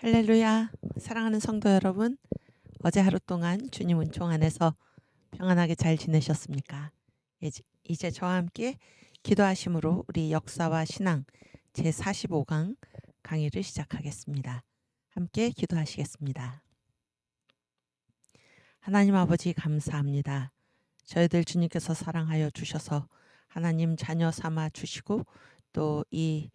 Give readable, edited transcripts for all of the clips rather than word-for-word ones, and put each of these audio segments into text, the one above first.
할렐루야. 사랑하는 성도 여러분, 어제 하루 동안 주님 은총 안에서 평안하게 잘 지내셨습니까? 이제 저와 함께 기도하심으로 우리 역사와 신앙 제45강 강의를 시작하겠습니다. 함께 기도하시겠습니다. 하나님 아버지 감사합니다. 저희들 주님께서 사랑하여 주셔서 하나님 자녀 삼아 주시고 또 이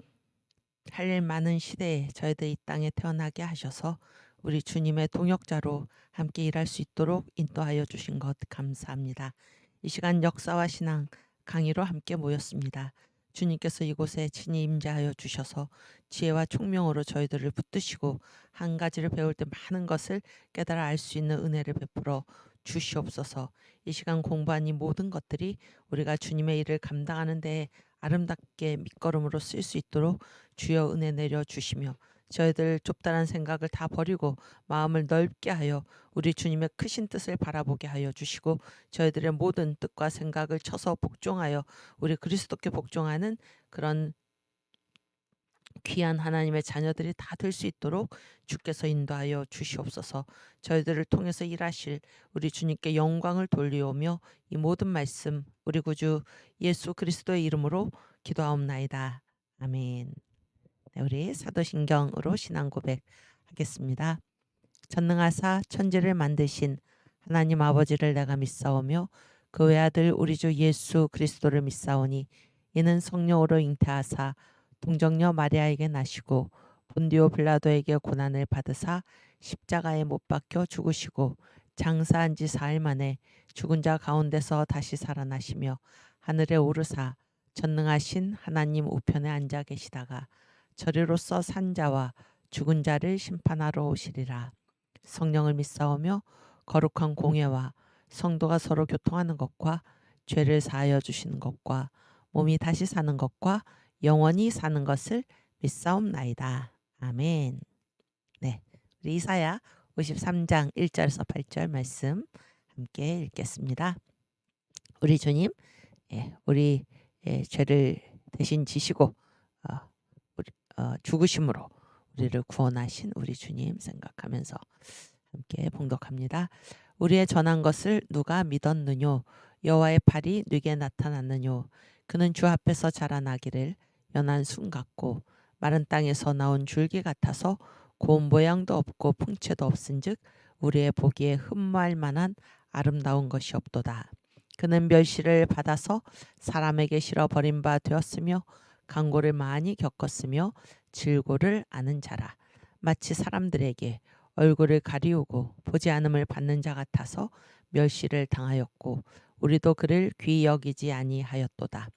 할 일 많은 시대에 저희들 이 땅에 태어나게 하셔서 우리 주님의 동역자로 함께 일할 수 있도록 인도하여 주신 것 감사합니다. 이 시간 역사와 신앙 강의로 함께 모였습니다. 주님께서 이곳에 친히 임재하여 주셔서 지혜와 총명으로 저희들을 붙드시고 한 가지를 배울 때 많은 것을 깨달아 알 수 있는 은혜를 베풀어 주시옵소서. 이 시간 공부한 이 모든 것들이 우리가 주님의 일을 감당하는 데에 아름답게 밑거름으로 쓸 수 있도록 주여 은혜 내려 주시며 저희들 좁다란 생각을 다 버리고 마음을 넓게 하여 우리 주님의 크신 뜻을 바라보게 하여 주시고 저희들의 모든 뜻과 생각을 쳐서 복종하여 우리 그리스도께 복종하는 그런 귀한 하나님의 자녀들이 다 될 수 있도록 주께서 인도하여 주시옵소서. 저희들을 통해서 일하실 우리 주님께 영광을 돌리오며 이 모든 말씀 우리 구주 예수 그리스도의 이름으로 기도하옵나이다. 아멘. 네, 우리 사도신경으로 신앙 고백하겠습니다. 전능하사 천지를 만드신 하나님 아버지를 내가 믿사오며 그 외아들 우리 주 예수 그리스도를 믿사오니 이는 성령으로 잉태하사 동정녀 마리아에게 나시고 본디오 빌라도에게 고난을 받으사 십자가에 못 박혀 죽으시고 장사한 지 사흘 만에 죽은 자 가운데서 다시 살아나시며 하늘에 오르사 전능하신 하나님 우편에 앉아 계시다가 저리로서 산 자와 죽은 자를 심판하러 오시리라. 성령을 믿사오며 거룩한 공예와 성도가 서로 교통하는 것과 죄를 사하여 주시는 것과 몸이 다시 사는 것과 영원히 사는 것을 믿사옵나이다. 아멘. 네, 우리 이사야 53장 1절에서 8절 말씀 함께 읽겠습니다. 우리 주님, 우리 죄를 대신 지시고 죽으심으로 우리를 구원하신 우리 주님 생각하면서 함께 봉독합니다. 우리의 전한 것을 누가 믿었느뇨? 여호와의 팔이 네게 나타났느뇨? 그는 주 앞에서 자라나기를 연한 순 같고 마른 땅에서 나온 줄기 같아서 고운 모양도 없고 풍채도 없은즉 우리의 보기에 흠모할 만한 아름다운 것이 없도다. 그는 멸시를 받아서 사람에게 실어 버린 바 되었으며 강고를 많이 겪었으며 질고를 아는 자라. 마치 사람들에게 얼굴을 가리우고 보지 않음을 받는 자 같아서 멸시를 당하였고 우리도 그를 귀히 여기지 아니하였도다.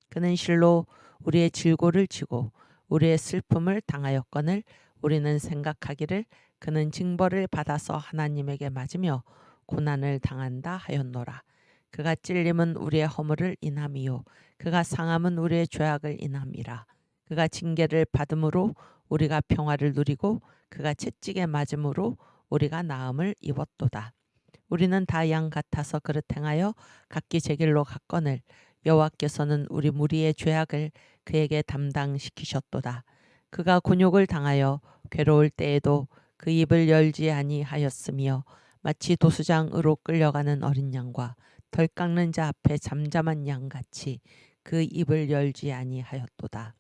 그는 실로 우리의 질고를 지고 우리의 슬픔을 당하였거늘 우리는 생각하기를 그는 징벌을 받아서 하나님에게 맞으며 고난을 당한다 하였노라. 그가 찔림은 우리의 허물을 인함이요 그가 상함은 우리의 죄악을 인함이라. 그가 징계를 받음으로 우리가 평화를 누리고 그가 채찍에 맞음으로 우리가 나음을 입었도다. 우리는 다 양 같아서 그릇 행하여 각기 제 길로 갔거늘 여호와께서는 우리 무리의 죄악을 그에게 담당시키셨도다. 그가 곤욕을 당하여 괴로울 때에도 그 입을 열지 아니하였으며 마치 도수장으로 끌려가는 어린 양과 덜 깎는 자 앞에 잠잠한 양같이 그 입을 열지 아니하였도다.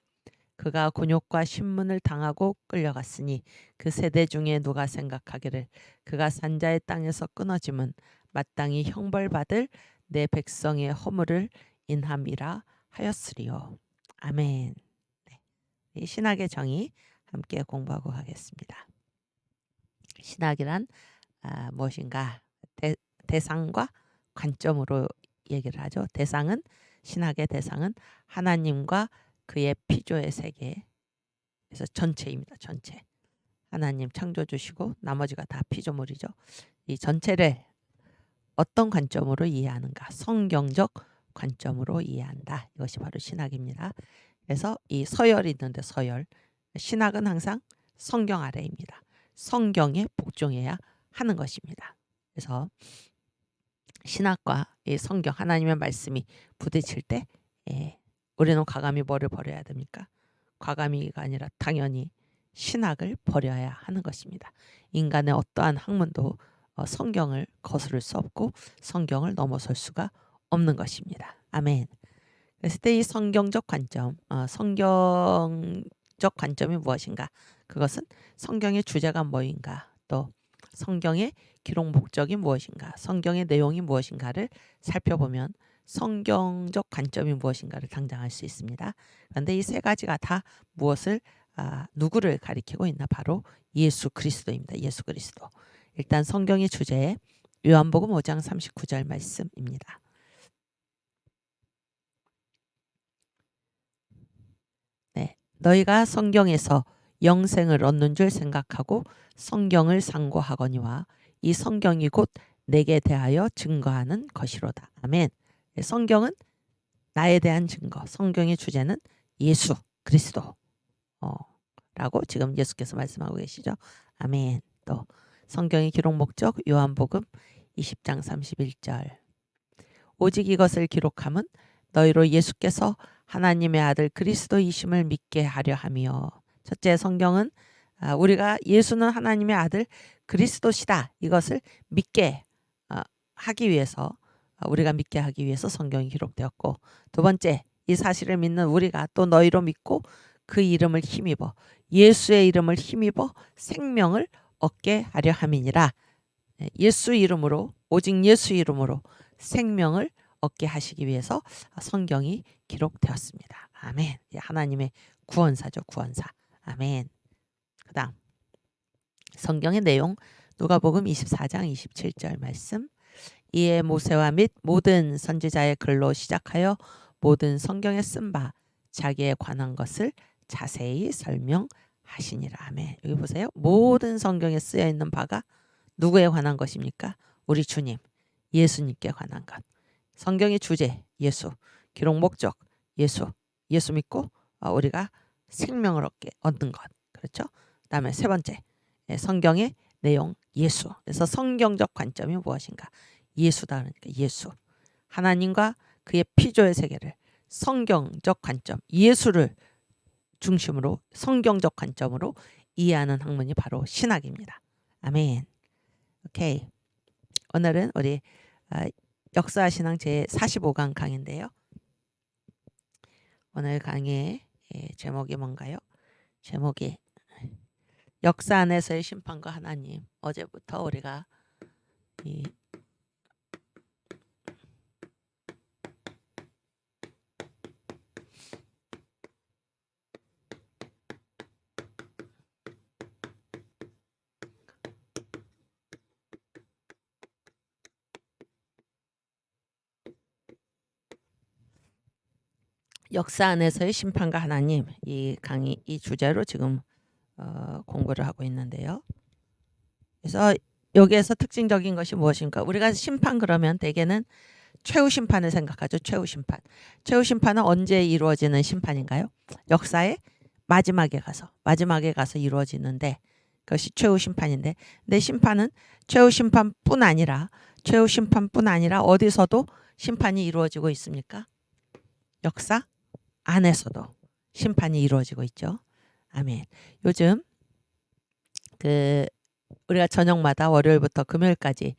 그가 곤욕과 신문을 당하고 끌려갔으니 그 세대 중에 누가 생각하기를 그가 산자의 땅에서 끊어짐은 마땅히 형벌받을 내 백성의 허물을 인함이라 하였으리요. 아멘. 네. 이 신학의 정의 함께 공부하고 가겠습니다. 신학이란 무엇인가? 대상과 관점으로 얘기를 하죠. 신학의 대상은 하나님과 그의 피조의 세계, 그래서 전체입니다. 전체. 하나님 창조주시고 나머지가 다 피조물이죠. 이 전체를 어떤 관점으로 이해하는가? 성경적 관점으로 이해한다. 이것이 바로 신학입니다. 그래서 이 서열이 있는데 서열. 신학은 항상 성경 아래입니다. 성경에 복종해야 하는 것입니다. 그래서 신학과 이 성경 하나님의 말씀이 부딪힐 때 우리는 과감히 뭐를 버려야 됩니까? 과감히가 아니라 당연히 신학을 버려야 하는 것입니다. 인간의 어떠한 학문도 성경을 거스를 수 없고 성경을 넘어설 수가 없는 것입니다. 아멘. 그랬을 때 이 성경적 관점, 성경적 관점이 무엇인가? 그것은 성경의 주제가 뭐인가? 또 성경의 기록 목적이 무엇인가? 성경의 내용이 무엇인가를 살펴보면 성경적 관점이 무엇인가를 당장할 수 있습니다. 그런데 이 세 가지가 다 무엇을 누구를 가리키고 있나? 바로 예수 그리스도입니다. 예수 그리스도. 일단 성경의 주제에 요한복음 5장 39절 말씀입니다. 네, 너희가 성경에서 영생을 얻는 줄 생각하고 성경을 상고하거니와 이 성경이 곧 내게 대하여 증거하는 것이로다. 아멘. 성경은 나에 대한 증거. 성경의 주제는 예수 그리스도 라고 지금 예수께서 말씀하고 계시죠. 아멘. 또 성경의 기록 목적 요한복음 20장 31절. 오직 이것을 기록함은 너희로 예수께서 하나님의 아들 그리스도이심을 믿게 하려 하며. 첫째, 성경은 우리가 예수는 하나님의 아들 그리스도시다. 이것을 믿게 하기 위해서 우리가 믿게 하기 위해서 성경이 기록되었고, 두 번째, 이 사실을 믿는 우리가 또 너희로 믿고 그 이름을 힘입어 예수의 이름을 힘입어 생명을 얻게 하려 함이니라. 예수 이름으로, 오직 예수 이름으로 생명을 얻게 하시기 위해서 성경이 기록되었습니다. 아멘. 하나님의 구원사죠. 구원사. 아멘. 그 다음 성경의 내용 누가복음 24장 27절 말씀. 이에 모세와 및 모든 선지자의 글로 시작하여 모든 성경에 쓴 바 자기에 관한 것을 자세히 설명하시니라. 아멘. 여기 보세요. 모든 성경에 쓰여 있는 바가 누구에 관한 것입니까? 우리 주님 예수님께 관한 것. 성경의 주제 예수, 기록 목적 예수, 예수 믿고 우리가 생명을 얻는 것. 그렇죠? 그다음에 세 번째 성경의 내용 예수. 그래서 성경적 관점이 무엇인가? 예수다. 그러니까 예수. 하나님과 그의 피조의 세계를 성경적 관점, 예수를 중심으로 성경적 관점으로 이해하는 학문이 바로 신학입니다. 아멘. 오케이. 오늘은 우리 역사신앙 제45강 강인데요. 오늘 강의의 제목이 뭔가요? 제목이 역사 안에서의 심판과 하나님. 어제부터 우리가 이 역사 안에서의 심판과 하나님, 이 강의 이 주제로 지금 공부를 하고 있는데요. 그래서 여기에서 특징적인 것이 무엇인가? 우리가 심판 그러면 대개는 최후 심판을 생각하죠. 최후 심판. 최후 심판은 언제 이루어지는 심판인가요? 역사의 마지막에 가서 이루어지는데 그것이 최후 심판인데, 내 심판은 최후 심판뿐 아니라 어디서도 심판이 이루어지고 있습니까? 역사 안에서도 심판이 이루어지고 있죠. 아멘. 요즘 우리가 저녁마다 월요일부터 금요일까지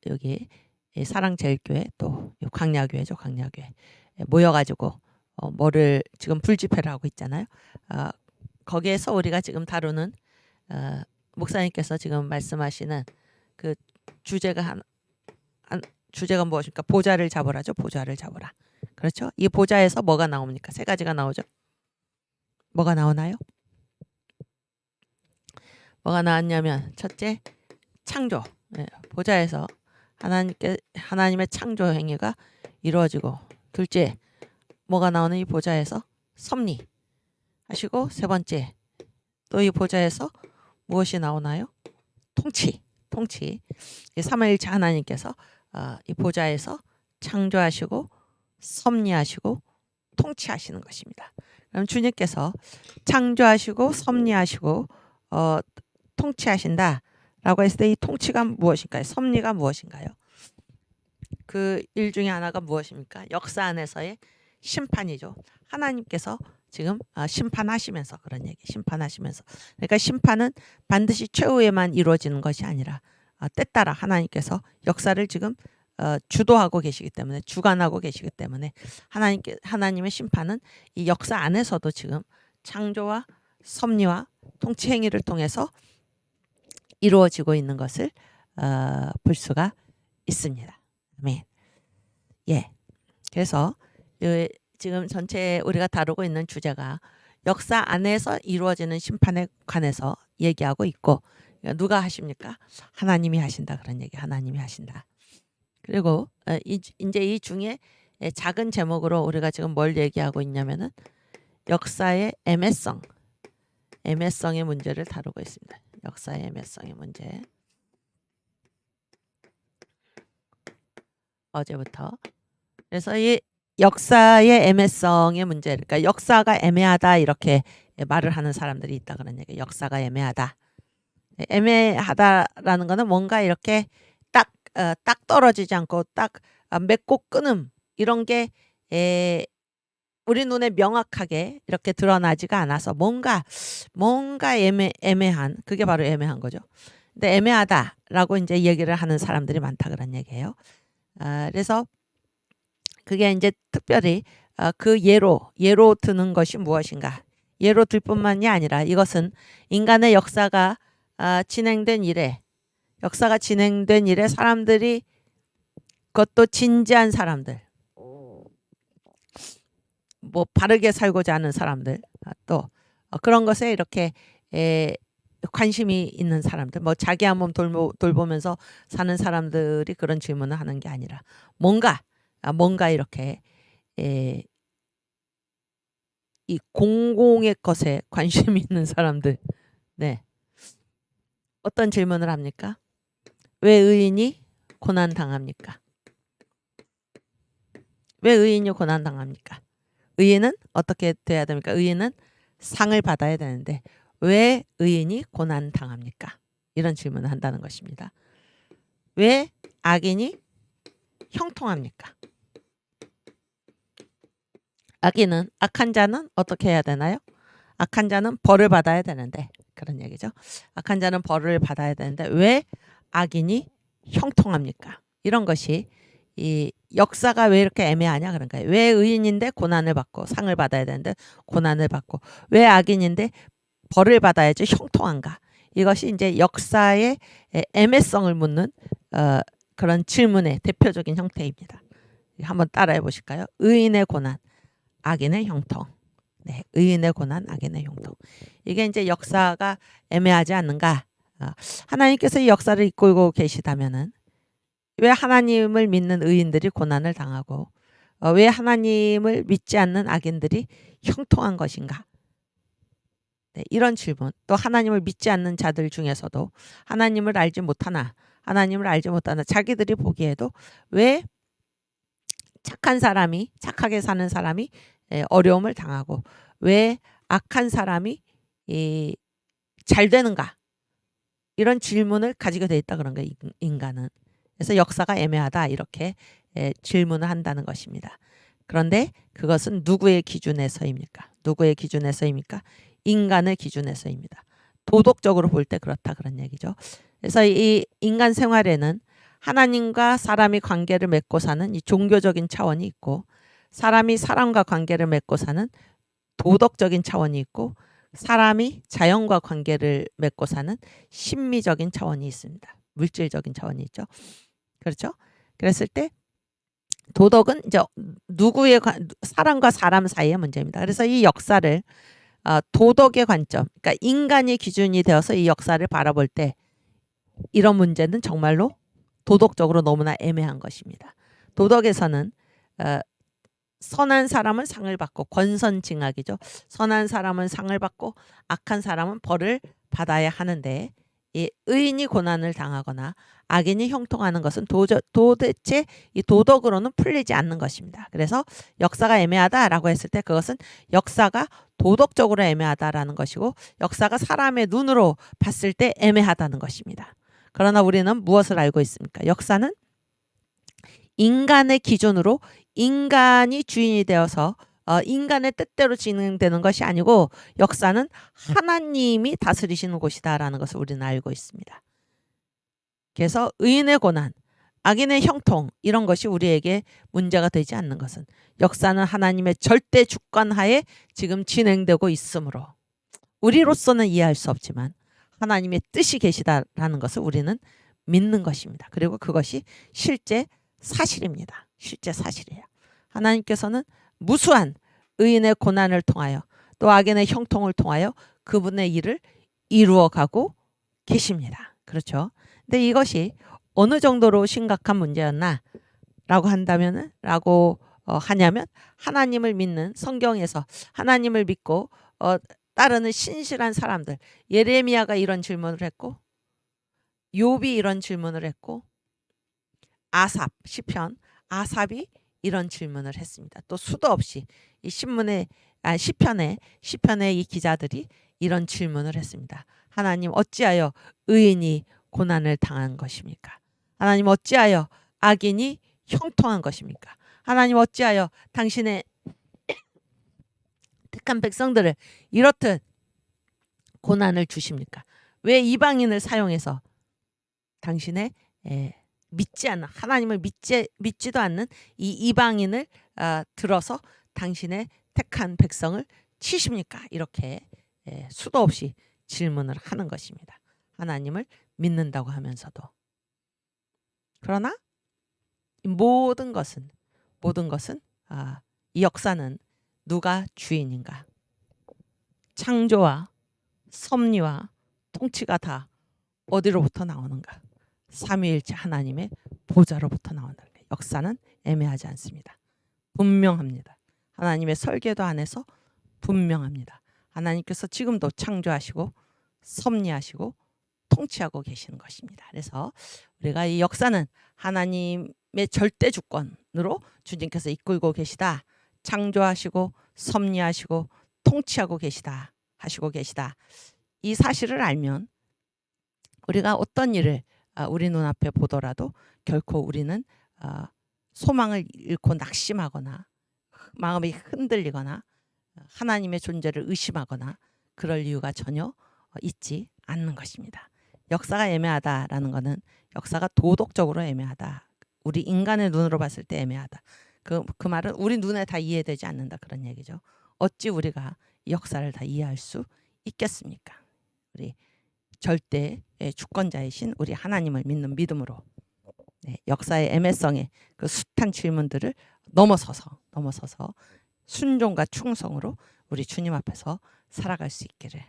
여기 사랑제일교회 또 광야교회죠. 광야교회 모여가지고 뭐를 지금 불집회를 하고 있잖아요. 거기에서 우리가 지금 다루는 목사님께서 지금 말씀하시는 그 주제가 주제가 무엇입니까? 보좌를 잡으라죠. 보좌를 잡으라. 그렇죠? 이 보좌에서 뭐가 나옵니까? 세 가지가 나오죠. 뭐가 나오나요? 뭐가 나왔냐면 첫째, 창조. 보좌에서 하나님의 창조 행위가 이루어지고, 둘째, 뭐가 나오는 이 보좌에서 섭리 하시고, 세 번째, 또 이 보좌에서 무엇이 나오나요? 통치. 이 삼위일체 하나님께서 이 보좌에서 창조하시고 섭리하시고 통치하시는 것입니다. 그럼 주님께서 창조하시고 섭리하시고 통치하신다라고 했을 때 이 통치가 무엇인가요? 섭리가 무엇인가요? 그 일 중에 하나가 무엇입니까? 역사 안에서의 심판이죠. 하나님께서 지금 심판하시면서 그런 얘기. 심판하시면서. 그러니까 심판은 반드시 최후에만 이루어지는 것이 아니라 때따라 하나님께서 역사를 지금 주도하고 계시기 때문에 주관하고 계시기 때문에 하나님의 심판은 이 역사 안에서도 지금 창조와 섭리와 통치 행위를 통해서 이루어지고 있는 것을 볼 수가 있습니다. 아멘. 예. 그래서 지금 전체 우리가 다루고 있는 주제가 역사 안에서 이루어지는 심판에 관해서 얘기하고 있고, 누가 하십니까? 하나님이 하신다. 그런 얘기. 하나님이 하신다. 그리고 이제 이 중에 작은 제목으로 우리가 지금 뭘 얘기하고 있냐면은 역사의 애매성의 문제를 다루고 있습니다. 역사의 애매성의 문제. 어제부터. 그래서 이 역사의 애매성의 문제, 그러니까 역사가 애매하다 이렇게 말을 하는 사람들이 있다 그런 얘기. 역사가 애매하다. 애매하다라는 거는 뭔가 이렇게 딱 떨어지지 않고 딱 맺고 끊음 이런 게 우리 눈에 명확하게 이렇게 드러나지가 않아서 뭔가 애매한, 그게 바로 애매한 거죠. 근데 애매하다라고 이제 얘기를 하는 사람들이 많다 그런 얘기예요. 그래서 그게 이제 특별히 그 예로 드는 것이 무엇인가? 예로 들 뿐만이 아니라 이것은 인간의 역사가 진행된 이래 사람들이, 그것도 진지한 사람들, 뭐 바르게 살고자 하는 사람들, 또 그런 것에 이렇게 관심이 있는 사람들, 뭐 자기 한 몸 돌보면서 사는 사람들이 그런 질문을 하는 게 아니라 뭔가 이렇게 이 공공의 것에 관심이 있는 사람들, 네, 어떤 질문을 합니까? 왜 의인이 고난 당합니까? 왜 의인이 고난 당합니까? 의인은 어떻게 돼야 됩니까? 의인은 상을 받아야 되는데 왜 의인이 고난 당합니까? 이런 질문을 한다는 것입니다. 왜 악인이 형통합니까? 악한 자는 어떻게 해야 되나요? 악한 자는 벌을 받아야 되는데, 그런 얘기죠. 악한 자는 벌을 받아야 되는데 왜 악인이 형통합니까? 이런 것이 이 역사가 왜 이렇게 애매하냐 그런 거예요. 왜 의인인데 고난을 받고 상을 받아야 되는데 고난을 받고, 왜 악인인데 벌을 받아야지 형통한가? 이것이 이제 역사의 애매성을 묻는 그런 질문의 대표적인 형태입니다. 한번 따라해 보실까요? 의인의 고난, 악인의 형통. 네, 의인의 고난, 악인의 형통. 이게 이제 역사가 애매하지 않는가? 하나님께서 이 역사를 이끌고 계시다면은 왜 하나님을 믿는 의인들이 고난을 당하고 왜 하나님을 믿지 않는 악인들이 형통한 것인가? 네, 이런 질문. 또 하나님을 믿지 않는 자들 중에서도 하나님을 알지 못하나 자기들이 보기에도 왜 착하게 사는 사람이 어려움을 당하고 왜 악한 사람이 잘 되는가? 이런 질문을 가지게 돼 있다 그런 거예요, 인간은. 그래서 역사가 애매하다 이렇게 질문을 한다는 것입니다. 그런데 그것은 누구의 기준에서입니까? 인간의 기준에서입니다. 도덕적으로 볼 때 그렇다 그런 얘기죠. 그래서 이 인간 생활에는 하나님과 사람이 관계를 맺고 사는 이 종교적인 차원이 있고, 사람이 사람과 관계를 맺고 사는 도덕적인 차원이 있고, 사람이 자연과 관계를 맺고 사는 심미적인 차원이 있습니다. 물질적인 차원이 있죠. 그렇죠? 그랬을 때 도덕은 이제 사람과 사람 사이의 문제입니다. 그래서 이 역사를 도덕의 관점, 그러니까 인간이 기준이 되어서 이 역사를 바라볼 때 이런 문제는 정말로 도덕적으로 너무나 애매한 것입니다. 도덕에서는 선한 사람은 상을 받고, 권선징악이죠. 선한 사람은 상을 받고 악한 사람은 벌을 받아야 하는데, 이 의인이 고난을 당하거나 악인이 형통하는 것은 도대체 이 도덕으로는 풀리지 않는 것입니다. 그래서 역사가 애매하다라고 했을 때 그것은 역사가 도덕적으로 애매하다라는 것이고, 역사가 사람의 눈으로 봤을 때 애매하다는 것입니다. 그러나 우리는 무엇을 알고 있습니까? 역사는 인간의 기준으로 인간이 주인이 되어서 인간의 뜻대로 진행되는 것이 아니고 역사는 하나님이 다스리시는 곳이다라는 것을 우리는 알고 있습니다. 그래서 의인의 고난, 악인의 형통 이런 것이 우리에게 문제가 되지 않는 것은 역사는 하나님의 절대 주권하에 지금 진행되고 있으므로 우리로서는 이해할 수 없지만 하나님의 뜻이 계시다라는 것을 우리는 믿는 것입니다. 그리고 그것이 실제 사실입니다. 실제 사실이에요. 하나님께서는 무수한 의인의 고난을 통하여 또 악인의 형통을 통하여 그분의 일을 이루어가고 계십니다. 그렇죠? 근데 이것이 어느 정도로 심각한 문제였나 라고 한다면은 하냐면 하나님을 믿는 성경에서 하나님을 믿고 따르는 신실한 사람들, 예레미야가 이런 질문을 했고 욥이 이런 질문을 했고 아삽 시편 아삽이 이런 질문을 했습니다. 또 수도 없이 이 시편의 이 기자들이 이런 질문을 했습니다. 하나님 어찌하여 의인이 고난을 당한 것입니까? 하나님 어찌하여 악인이 형통한 것입니까? 하나님 어찌하여 당신의 택한 백성들을 이렇듯 고난을 주십니까? 왜 이방인을 사용해서 당신의 믿지 않는 하나님을 믿지도 않는 이 이방인을 들어서 당신의 택한 백성을 치십니까? 이렇게 수도 없이 질문을 하는 것입니다. 하나님을 믿는다고 하면서도. 그러나 모든 것은 이 역사는 누가 주인인가? 창조와 섭리와 통치가 다 어디로부터 나오는가? 삼위일체 하나님의 보좌로부터 나온다. 역사는 애매하지 않습니다. 분명합니다. 하나님의 설계도 안에서 분명합니다. 하나님께서 지금도 창조하시고 섭리하시고 통치하고 계시는 것입니다. 그래서 우리가 이 역사는 하나님의 절대 주권으로 주님께서 이끌고 계시다. 창조하시고 섭리하시고 통치하고 계시다. 하시고 계시다. 이 사실을 알면 우리가 어떤 일을 우리 눈앞에 보더라도 결코 우리는 소망을 잃고 낙심하거나 마음이 흔들리거나 하나님의 존재를 의심하거나 그럴 이유가 전혀 있지 않는 것입니다. 역사가 애매하다라는 것은 역사가 도덕적으로 애매하다. 우리 인간의 눈으로 봤을 때 애매하다. 그 말은 우리 눈에 다 이해되지 않는다 그런 얘기죠. 어찌 우리가 역사를 다 이해할 수 있겠습니까? 우리 절대 주권자이신 우리 하나님을 믿는 믿음으로 역사의 애매성의 그 숱한 질문들을 넘어서서 순종과 충성으로 우리 주님 앞에서 살아갈 수 있기를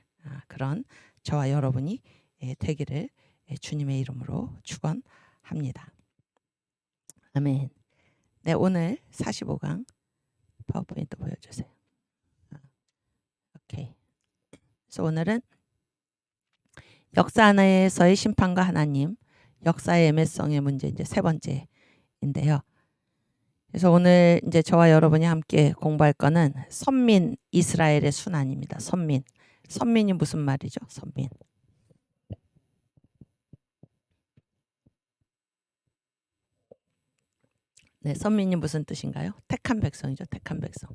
그런 저와 여러분이 되기를 주님의 이름으로 축원합니다. 아멘. 네, 오늘 45강 파워포인트 보여주세요. 오케이. 그래서 오늘은 역사 안에서의 심판과 하나님, 역사의 애매성의 문제 이제 세 번째인데요. 그래서 오늘 이제 저와 여러분이 함께 공부할 거는 선민 이스라엘의 순환입니다. 선민이 무슨 말이죠? 선민. 네, 선민이 무슨 뜻인가요? 택한 백성이죠. 택한 백성.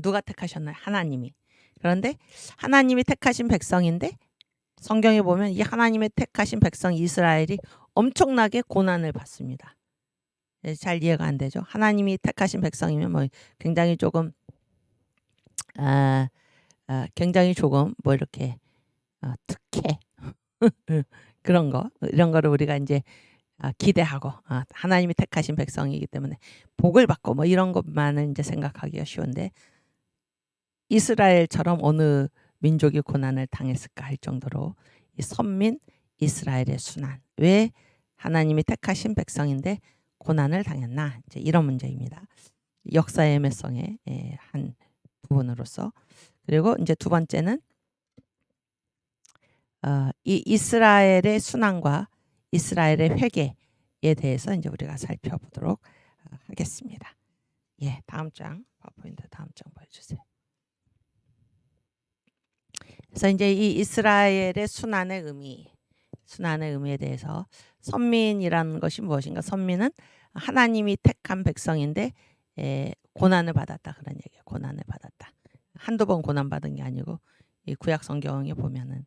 누가 택하셨나요? 하나님이. 그런데 하나님이 택하신 백성인데 성경에 보면 이 하나님의 택하신 백성 이스라엘이 엄청나게 고난을 받습니다. 잘 이해가 안 되죠. 하나님이 택하신 백성이면 뭐 굉장히 조금 뭐 이렇게 특혜 그런 거 이런 거를 우리가 이제 기대하고 하나님이 택하신 백성이기 때문에 복을 받고 뭐 이런 것만은 이제 생각하기가 쉬운데 이스라엘처럼 어느 민족이 고난을 당했을까 할 정도로 이 선민 이스라엘의 순환. 왜 하나님이 택하신 백성인데 고난을 당했나? 이제 이런 문제입니다. 역사의 애매성의 한 부분으로서. 그리고 이제 두 번째는 이 이스라엘의 순환과 이스라엘의 회개에 대해서 이제 우리가 살펴보도록 하겠습니다. 예, 다음 장 파워포인트 다음 장 보여주세요. 그래서 이제 이 이스라엘의 순환의 의미에 대해서 선민이라는 것이 무엇인가? 선민은 하나님이 택한 백성인데 고난을 받았다 그런 얘기예요. 고난을 받았다. 한두 번 고난 받은 게 아니고 이 구약 성경에 보면은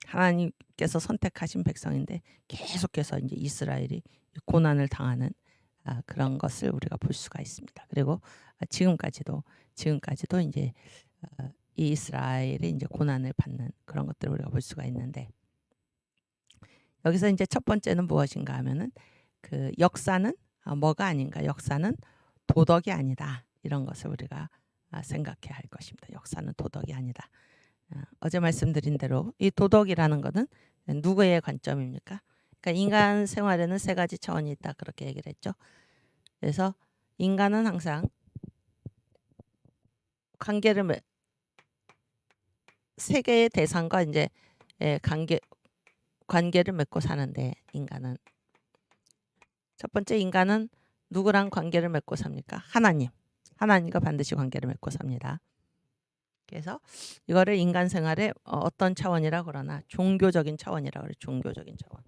하나님께서 선택하신 백성인데 계속해서 이제 이스라엘이 고난을 당하는 그런 것을 우리가 볼 수가 있습니다. 그리고 지금까지도 이제 이 이스라엘이 이제 고난을 받는 그런 것들을 우리가 볼 수가 있는데, 여기서 이제 첫 번째는 무엇인가 하면은 그 역사는 뭐가 아닌가? 역사는 도덕이 아니다. 이런 것을 우리가 생각해야 할 것입니다. 역사는 도덕이 아니다. 어제 말씀드린 대로 이 도덕이라는 것은 누구의 관점입니까? 그러니까 인간 생활에는 세 가지 차원이 있다 그렇게 얘기를 했죠. 그래서 인간은 항상 세계의 대상과 이제 관계를 맺고 사는데, 인간은 첫 번째 인간은 누구랑 관계를 맺고 삽니까? 하나님과 반드시 관계를 맺고 삽니다. 그래서 이거를 인간 생활의 어떤 차원이라 그러나 종교적인 차원이라 그래. 종교적인 차원.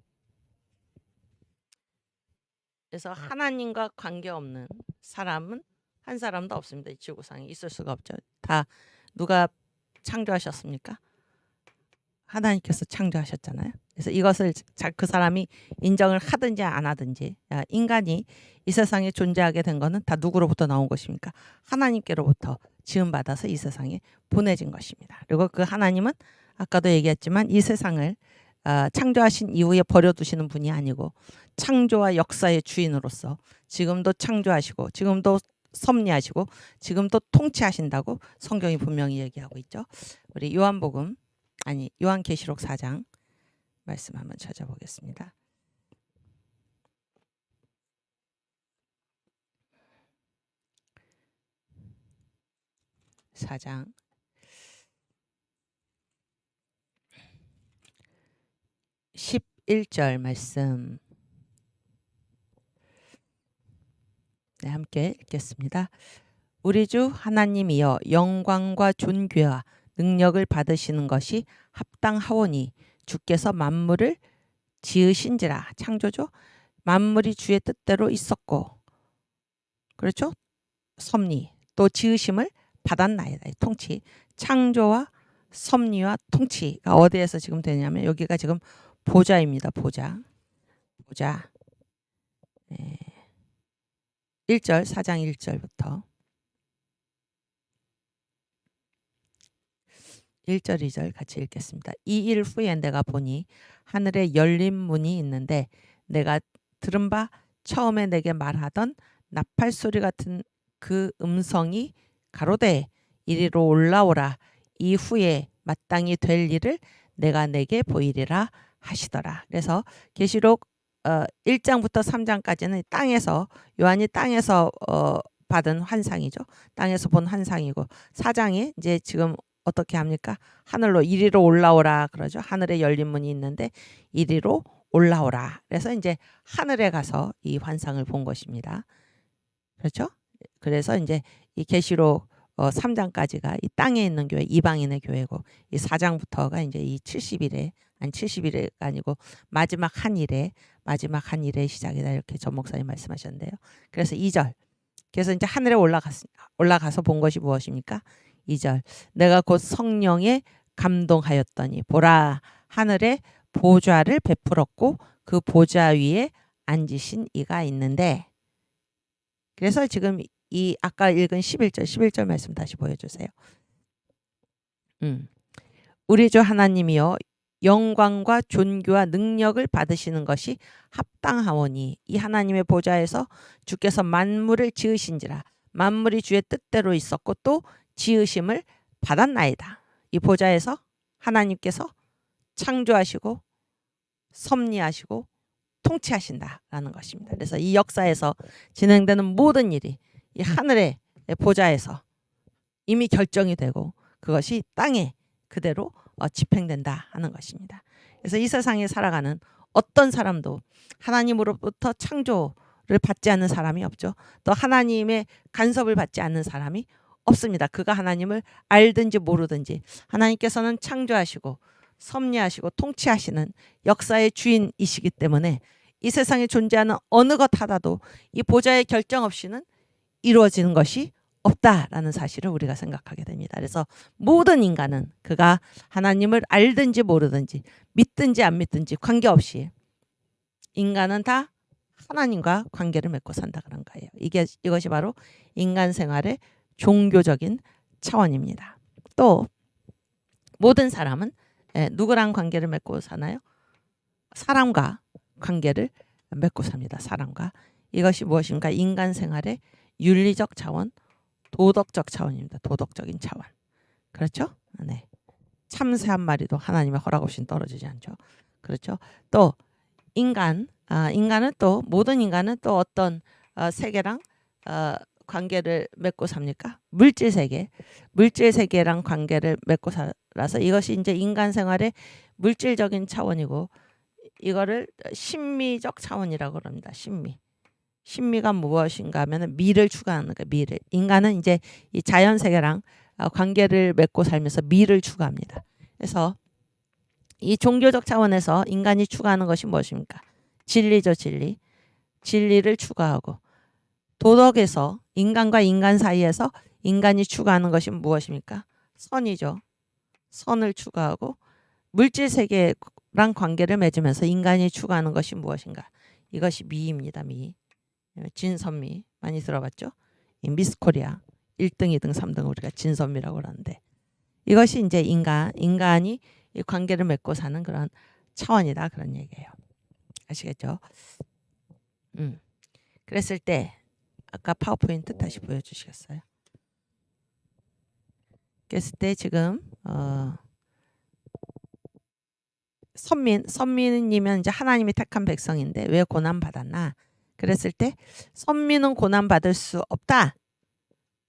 그래서 하나님과 관계없는 사람은 한 사람도 없습니다. 이 지구상에 있을 수가 없죠. 다 누가 창조하셨습니까? 하나님께서 창조하셨잖아요. 그래서 이것을 그 사람이 인정을 하든지 안 하든지, 인간이 이 세상에 존재하게 된 것은 다 누구로부터 나온 것입니까? 하나님께로부터 지음받아서 이 세상에 보내진 것입니다. 그리고 그 하나님은 아까도 얘기했지만 이 세상을 창조하신 이후에 버려두시는 분이 아니고 창조와 역사의 주인으로서 지금도 창조하시고 지금도 섭리하시고 지금도 통치하신다고 성경이 분명히 얘기하고 있죠. 우리 요한계시록 4장 말씀 한번 찾아보겠습니다. 4장 11절 말씀, 네, 함께 읽겠습니다. 우리 주 하나님이여 영광과 존귀와 능력을 받으시는 것이 합당하오니 주께서 만물을 지으신지라. 창조죠. 만물이 주의 뜻대로 있었고, 그렇죠? 섭리 또 지으심을 받았나이다. 통치, 창조와 섭리와 통치가 어디에서 지금 되냐면 여기가 지금 보좌입니다. 보좌. 1절 4장 1절부터 1절 2절 같이 읽겠습니다. 이 일 후에 내가 보니 하늘에 열린 문이 있는데 내가 들은 바 처음에 내게 말하던 나팔 소리 같은 그 음성이 가로되 이리로 올라오라. 이후에 마땅히 될 일을 내가 내게 보이리라 하시더라. 그래서 계시록 1장부터 3장까지는 요한이 땅에서 받은 환상이죠. 땅에서 본 환상이고, 4장에 이제 지금 어떻게 합니까? 하늘로 이리로 올라오라 그러죠. 하늘에 열린 문이 있는데 이리로 올라오라. 그래서 이제 하늘에 가서 이 환상을 본 것입니다. 그렇죠? 그래서 이제 이 계시록 3장까지가 이 땅에 있는 교회, 이방인의 교회고, 이 4장부터가 이제 이 70일에 70일이 아니고 마지막 한 일의 시작이다, 이렇게 전 목사님 말씀하셨는데요. 그래서 2절, 그래서 이제 하늘에 올라가서 본 것이 무엇입니까? 2절, 내가 곧 성령에 감동하였더니 보라 하늘에 보좌를 베풀었고 그 보좌 위에 앉으신 이가 있는데, 그래서 지금 이 아까 읽은 11절 말씀 다시 보여주세요. 우리 주 하나님이여 영광과 존귀와 능력을 받으시는 것이 합당하오니 이 하나님의 보좌에서 주께서 만물을 지으신지라. 만물이 주의 뜻대로 있었고 또 지으심을 받았나이다. 이 보좌에서 하나님께서 창조하시고 섭리하시고 통치하신다라는 것입니다. 그래서 이 역사에서 진행되는 모든 일이 이 하늘의 보좌에서 이미 결정이 되고 그것이 땅에 그대로 집행된다 하는 것입니다. 그래서 이 세상에 살아가는 어떤 사람도 하나님으로부터 창조를 받지 않는 사람이 없죠. 또 하나님의 간섭을 받지 않는 사람이 없습니다. 그가 하나님을 알든지 모르든지 하나님께서는 창조하시고 섭리하시고 통치하시는 역사의 주인이시기 때문에 이 세상에 존재하는 어느 것 하나도 이 보좌의 결정 없이는 이루어지는 것이 없다라는 사실을 우리가 생각하게 됩니다. 그래서 모든 인간은 그가 하나님을 알든지 모르든지 믿든지 안 믿든지 관계없이 인간은 다 하나님과 관계를 맺고 산다 그런 거예요. 이것이 바로 인간 생활의 종교적인 차원입니다. 또 모든 사람은 누구랑 관계를 맺고 사나요? 사람과 관계를 맺고 삽니다. 사람과. 이것이 무엇인가? 인간 생활의 윤리적 차원, 도덕적 차원입니다. 도덕적인 차원. 그렇죠? 네. 참새 한 마리도 하나님의 허락 없이는 떨어지지 않죠. 그렇죠? 또 인간은 또 모든 인간은 또 어떤 세계랑 관계를 맺고 삽니까? 물질 세계랑 관계를 맺고 살아서 이것이 이제 인간 생활의 물질적인 차원이고 이거를 심미적 차원이라고 합니다. 심미가 무엇인가 하면 미를 추구하는 거예요. 미를. 인간은 이제 이 자연 세계랑 관계를 맺고 살면서 미를 추구합니다. 그래서 이 종교적 차원에서 인간이 추구하는 것이 무엇입니까? 진리죠, 진리. 진리를 추구하고 도덕에서 인간과 인간 사이에서 인간이 추구하는 것이 무엇입니까? 선이죠. 선을 추구하고 물질 세계랑 관계를 맺으면서 인간이 추구하는 것이 무엇인가? 이것이 미입니다. 미. 진선미 많이 들어봤죠? 미스 코리아 1등, 2등, 3등 우리가 진선미라고 그러는데 이것이 이제 인간이 이 관계를 맺고 사는 그런 차원이다 그런 얘기예요. 아시겠죠? 그랬을 때 아까 파워포인트 다시 보여주시겠어요? 그랬을 때 지금 선민이면 이제 하나님이 택한 백성인데 왜 고난 받았나? 그랬을 때 선민은 고난 받을 수 없다.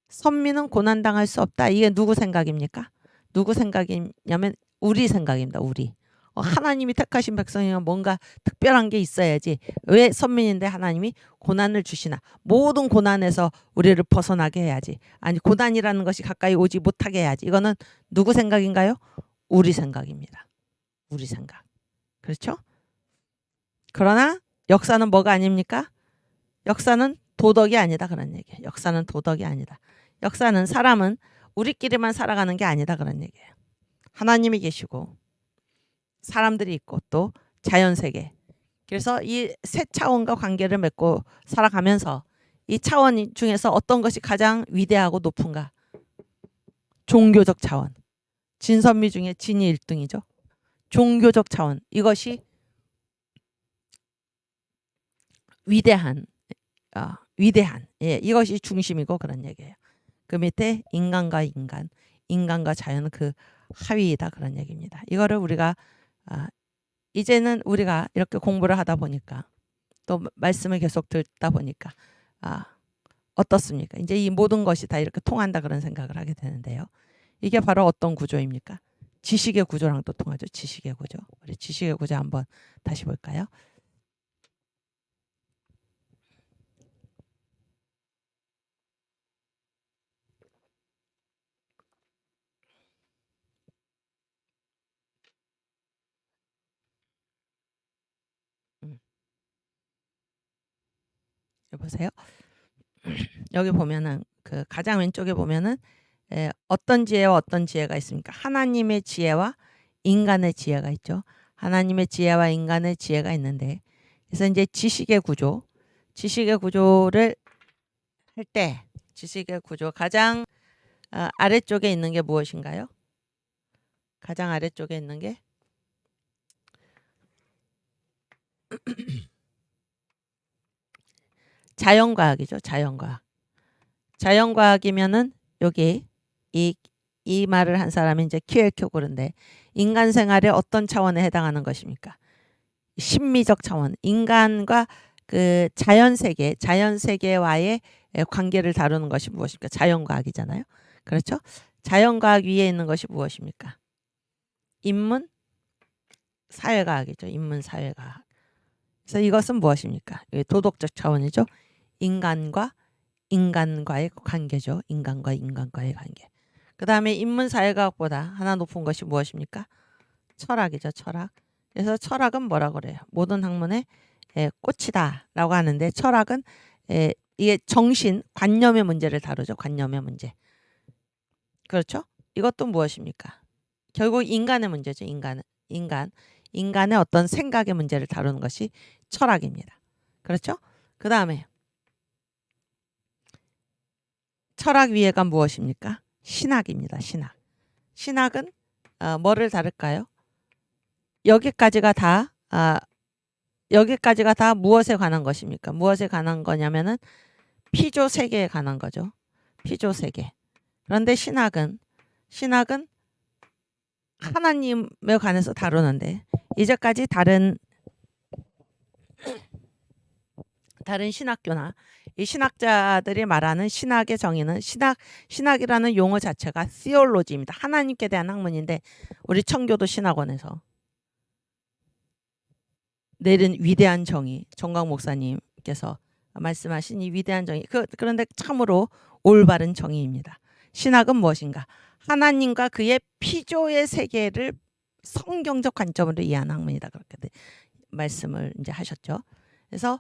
선민은 고난 당할 수 없다. 이게 누구 생각입니까? 누구 생각이냐면 우리 생각입니다. 우리. 하나님이 택하신 백성이면 뭔가 특별한 게 있어야지. 왜 선민인데 하나님이 고난을 주시나? 모든 고난에서 우리를 벗어나게 해야지. 아니 고난이라는 것이 가까이 오지 못하게 해야지. 이거는 누구 생각인가요? 우리 생각입니다. 우리 생각. 그렇죠? 그러나 역사는 뭐가 아닙니까? 역사는 도덕이 아니다 그런 얘기예요. 역사는 도덕이 아니다. 역사는 사람은 우리끼리만 살아가는 게 아니다 그런 얘기예요. 하나님이 계시고 사람들이 있고 또 자연세계. 그래서 이 세 차원과 관계를 맺고 살아가면서 이 차원 중에서 어떤 것이 가장 위대하고 높은가? 종교적 차원. 진선미 중에 진이 1등이죠. 종교적 차원. 이것이 위대한. 예, 이것이 중심이고 그런 얘기예요. 그 밑에 인간과 인간과 자연은 그 하위이다 그런 얘기입니다. 이거를 우리가 이제는 우리가 이렇게 공부를 하다 보니까 또 말씀을 계속 듣다 보니까 어떻습니까? 이제 이 모든 것이 다 이렇게 통한다 그런 생각을 하게 되는데요. 이게 바로 어떤 구조입니까? 지식의 구조랑 또 통하죠. 지식의 구조. 우리 지식의 구조 한번 다시 볼까요? 보세요. 여기 보면은 그 가장 왼쪽에 보면은 어떤 지혜와 어떤 지혜가 있습니까? 하나님의 지혜와 인간의 지혜가 있죠. 하나님의 지혜와 인간의 지혜가 있는데 그래서 이제 지식의 구조를 할 때 지식의 구조 가장 아래쪽에 있는 게 무엇인가요? 가장 아래쪽에 있는 게 자연과학이죠. 자연과학. 자연과학이면은 여기 이 말을 한 사람이 이제 키엘케고르인데 인간 생활의 어떤 차원에 해당하는 것입니까? 심미적 차원. 인간과 그 자연 세계와의 관계를 다루는 것이 무엇입니까? 자연과학이잖아요. 그렇죠? 자연과학 위에 있는 것이 무엇입니까? 인문 사회과학이죠. 인문 사회과학. 그래서 이것은 무엇입니까? 도덕적 차원이죠. 인간과의 관계죠. 인간과 인간과의 관계. 그 다음에 인문사회과학보다 하나 높은 것이 무엇입니까? 철학이죠. 철학. 그래서 철학은 뭐라고 그래요? 모든 학문의 꽃이다 라고 하는데 철학은 이게 정신, 관념의 문제를 다루죠. 관념의 문제. 그렇죠? 이것도 무엇입니까? 결국 인간의 문제죠. 인간의 어떤 생각의 문제를 다루는 것이 철학입니다. 그렇죠? 그 다음에 철학 위에가 무엇입니까? 신학입니다. 신학은 뭐를 다룰까요? 여기까지가 다 무엇에 관한 것입니까? 무엇에 관한 거냐면은 피조 세계에 관한 거죠. 피조 세계. 그런데 신학은 하나님에 관해서 다루는데 이제까지 다른 신학교나 이 신학자들이 말하는 신학의 정의는 신학이라는 용어 자체가 theology입니다. 하나님께 대한 학문인데 우리 청교도 신학원에서 내린 위대한 정의, 정광 목사님께서 말씀하신 이 위대한 정의, 그런데 참으로 올바른 정의입니다. 신학은 무엇인가? 하나님과 그의 피조의 세계를 성경적 관점으로 이해하는 학문이다. 그렇게 말씀을 이제 하셨죠. 그래서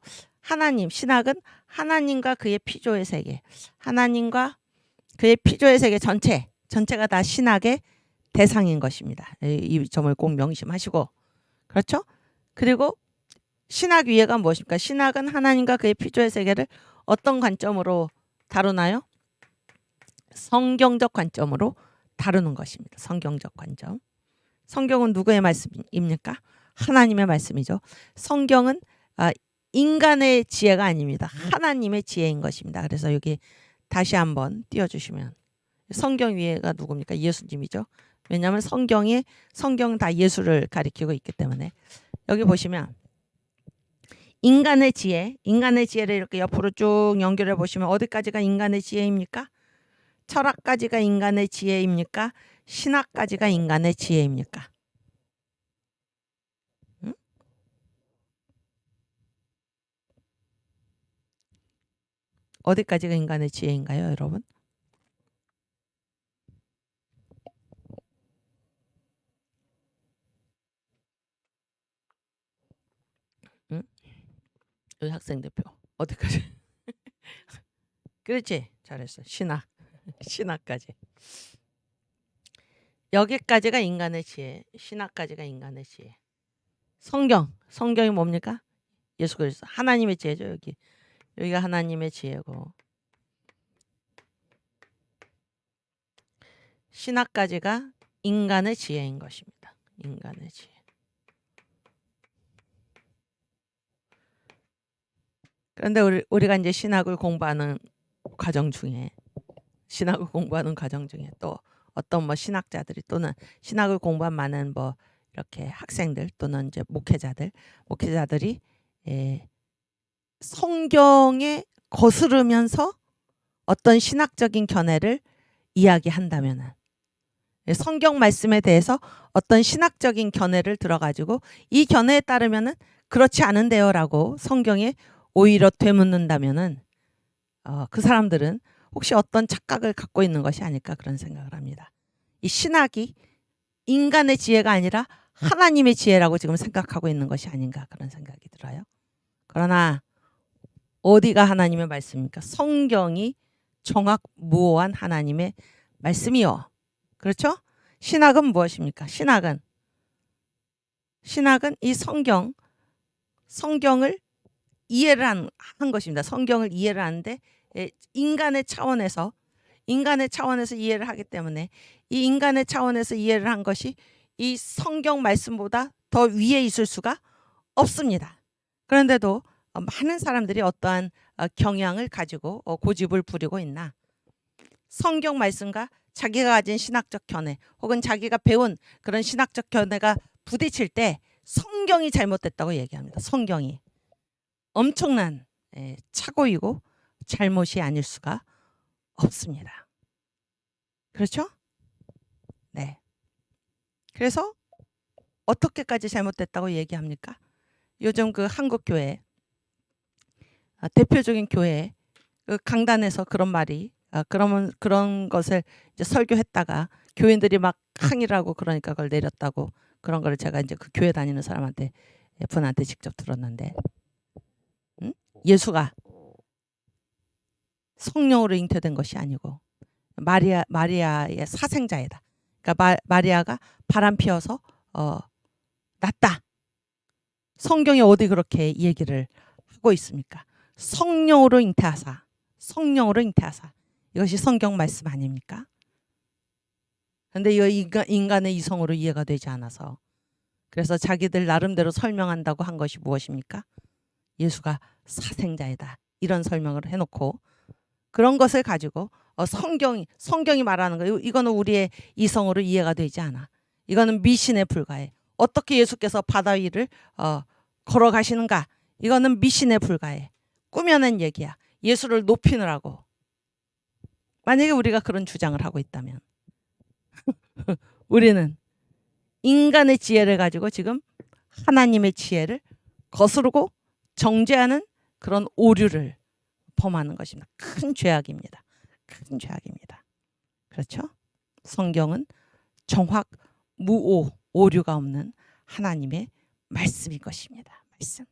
신학은 하나님과 그의 피조의 세계, 하나님과 그의 피조의 세계 전체가 다 신학의 대상인 것입니다. 이 점을 꼭 명심하시고, 그렇죠? 그리고 신학 위에가 무엇입니까? 신학은 하나님과 그의 피조의 세계를 어떤 관점으로 다루나요? 성경적 관점으로 다루는 것입니다. 성경적 관점. 성경은 누구의 말씀입니까? 하나님의 말씀이죠. 성경은 인간의 지혜가 아닙니다. 하나님의 지혜인 것입니다. 그래서 여기 다시 한번 띄워주시면 성경 위에가 누굽니까? 예수님이죠. 왜냐하면 성경은 다 예수를 가리키고 있기 때문에 여기 보시면 인간의 지혜를 이렇게 옆으로 쭉 연결해 보시면 어디까지가 인간의 지혜입니까? 철학까지가 인간의 지혜입니까? 신학까지가 인간의 지혜입니까? 응? 어디까지가 인간의 지혜인가요, 여러분? 응? 여기 학생 대표 어디까지? 그렇지, 잘했어. 신학까지. 여기까지가 인간의 지혜, 신학까지가 인간의 지혜. 성경이 뭡니까? 예수 그리스도 하나님의 지혜죠. 여기가 하나님의 지혜고 신학까지가 인간의 지혜인 것입니다. 인간의 지혜. 그런데 우리가 이제 신학을 공부하는 과정 중에 또 어떤 신학자들이 또는 신학을 공부한 많은 이렇게 학생들 또는 이제 목회자들이 성경에 거스르면서 어떤 신학적인 견해를 이야기한다면은 성경 말씀에 대해서 어떤 신학적인 견해를 들어가지고 이 견해에 따르면은 그렇지 않은데요라고 성경에 오히려 되묻는다면은 그 사람들은 혹시 어떤 착각을 갖고 있는 것이 아닐까 그런 생각을 합니다. 이 신학이 인간의 지혜가 아니라 하나님의 지혜라고 지금 생각하고 있는 것이 아닌가 그런 생각이 들어요. 그러나 어디가 하나님의 말씀입니까? 성경이 정확무오한 하나님의 말씀이요. 그렇죠? 신학은 무엇입니까? 신학은 이 성경을 이해를 한 것입니다. 성경을 이해를 하는데 인간의 차원에서 이해를 하기 때문에 이 인간의 차원에서 이해를 한 것이 이 성경 말씀보다 더 위에 있을 수가 없습니다. 그런데도 많은 사람들이 어떠한 경향을 가지고 고집을 부리고 있나? 성경 말씀과 자기가 가진 신학적 견해 혹은 자기가 배운 그런 신학적 견해가 부딪힐 때 성경이 잘못됐다고 얘기합니다. 성경이 엄청난 착오이고 잘못이 아닐 수가 없습니다. 그렇죠? 네. 그래서 어떻게까지 잘못됐다고 얘기합니까? 요즘 그 한국 교회 대표적인 교회 그 강단에서 그런 말이 그러면 그런 것을 이제 설교했다가 교인들이 막 항의를 하고 그러니까 그걸 내렸다고 그런 거를 제가 이제 그 교회 다니는 사람한테 분한테 직접 들었는데 예수가 성령으로 잉태된 것이 아니고 마리아의 사생자이다. 그러니까 마리아가 바람 피어서 났다. 성경에 어디 그렇게 얘기를 하고 있습니까? 성령으로 잉태하사. 이것이 성경 말씀 아닙니까? 그런데 이거 인간의 이성으로 이해가 되지 않아서, 그래서 자기들 나름대로 설명한다고 한 것이 무엇입니까? 예수가 사생자이다. 이런 설명을 해놓고 그런 것을 가지고 성경이 말하는 거예요. 이거는 우리의 이성으로 이해가 되지 않아. 이거는 미신에 불과해. 어떻게 예수께서 바다 위를 걸어가시는가? 이거는 미신에 불과해. 꾸며낸 얘기야. 예수를 높이느라고. 만약에 우리가 그런 주장을 하고 있다면 우리는 인간의 지혜를 가지고 지금 하나님의 지혜를 거스르고 정죄하는 그런 오류를 범하는 것입니다. 큰 죄악입니다. 큰 죄악입니다. 그렇죠? 성경은 정확, 무오, 오류가 없는 하나님의 말씀인 것입니다. 말씀.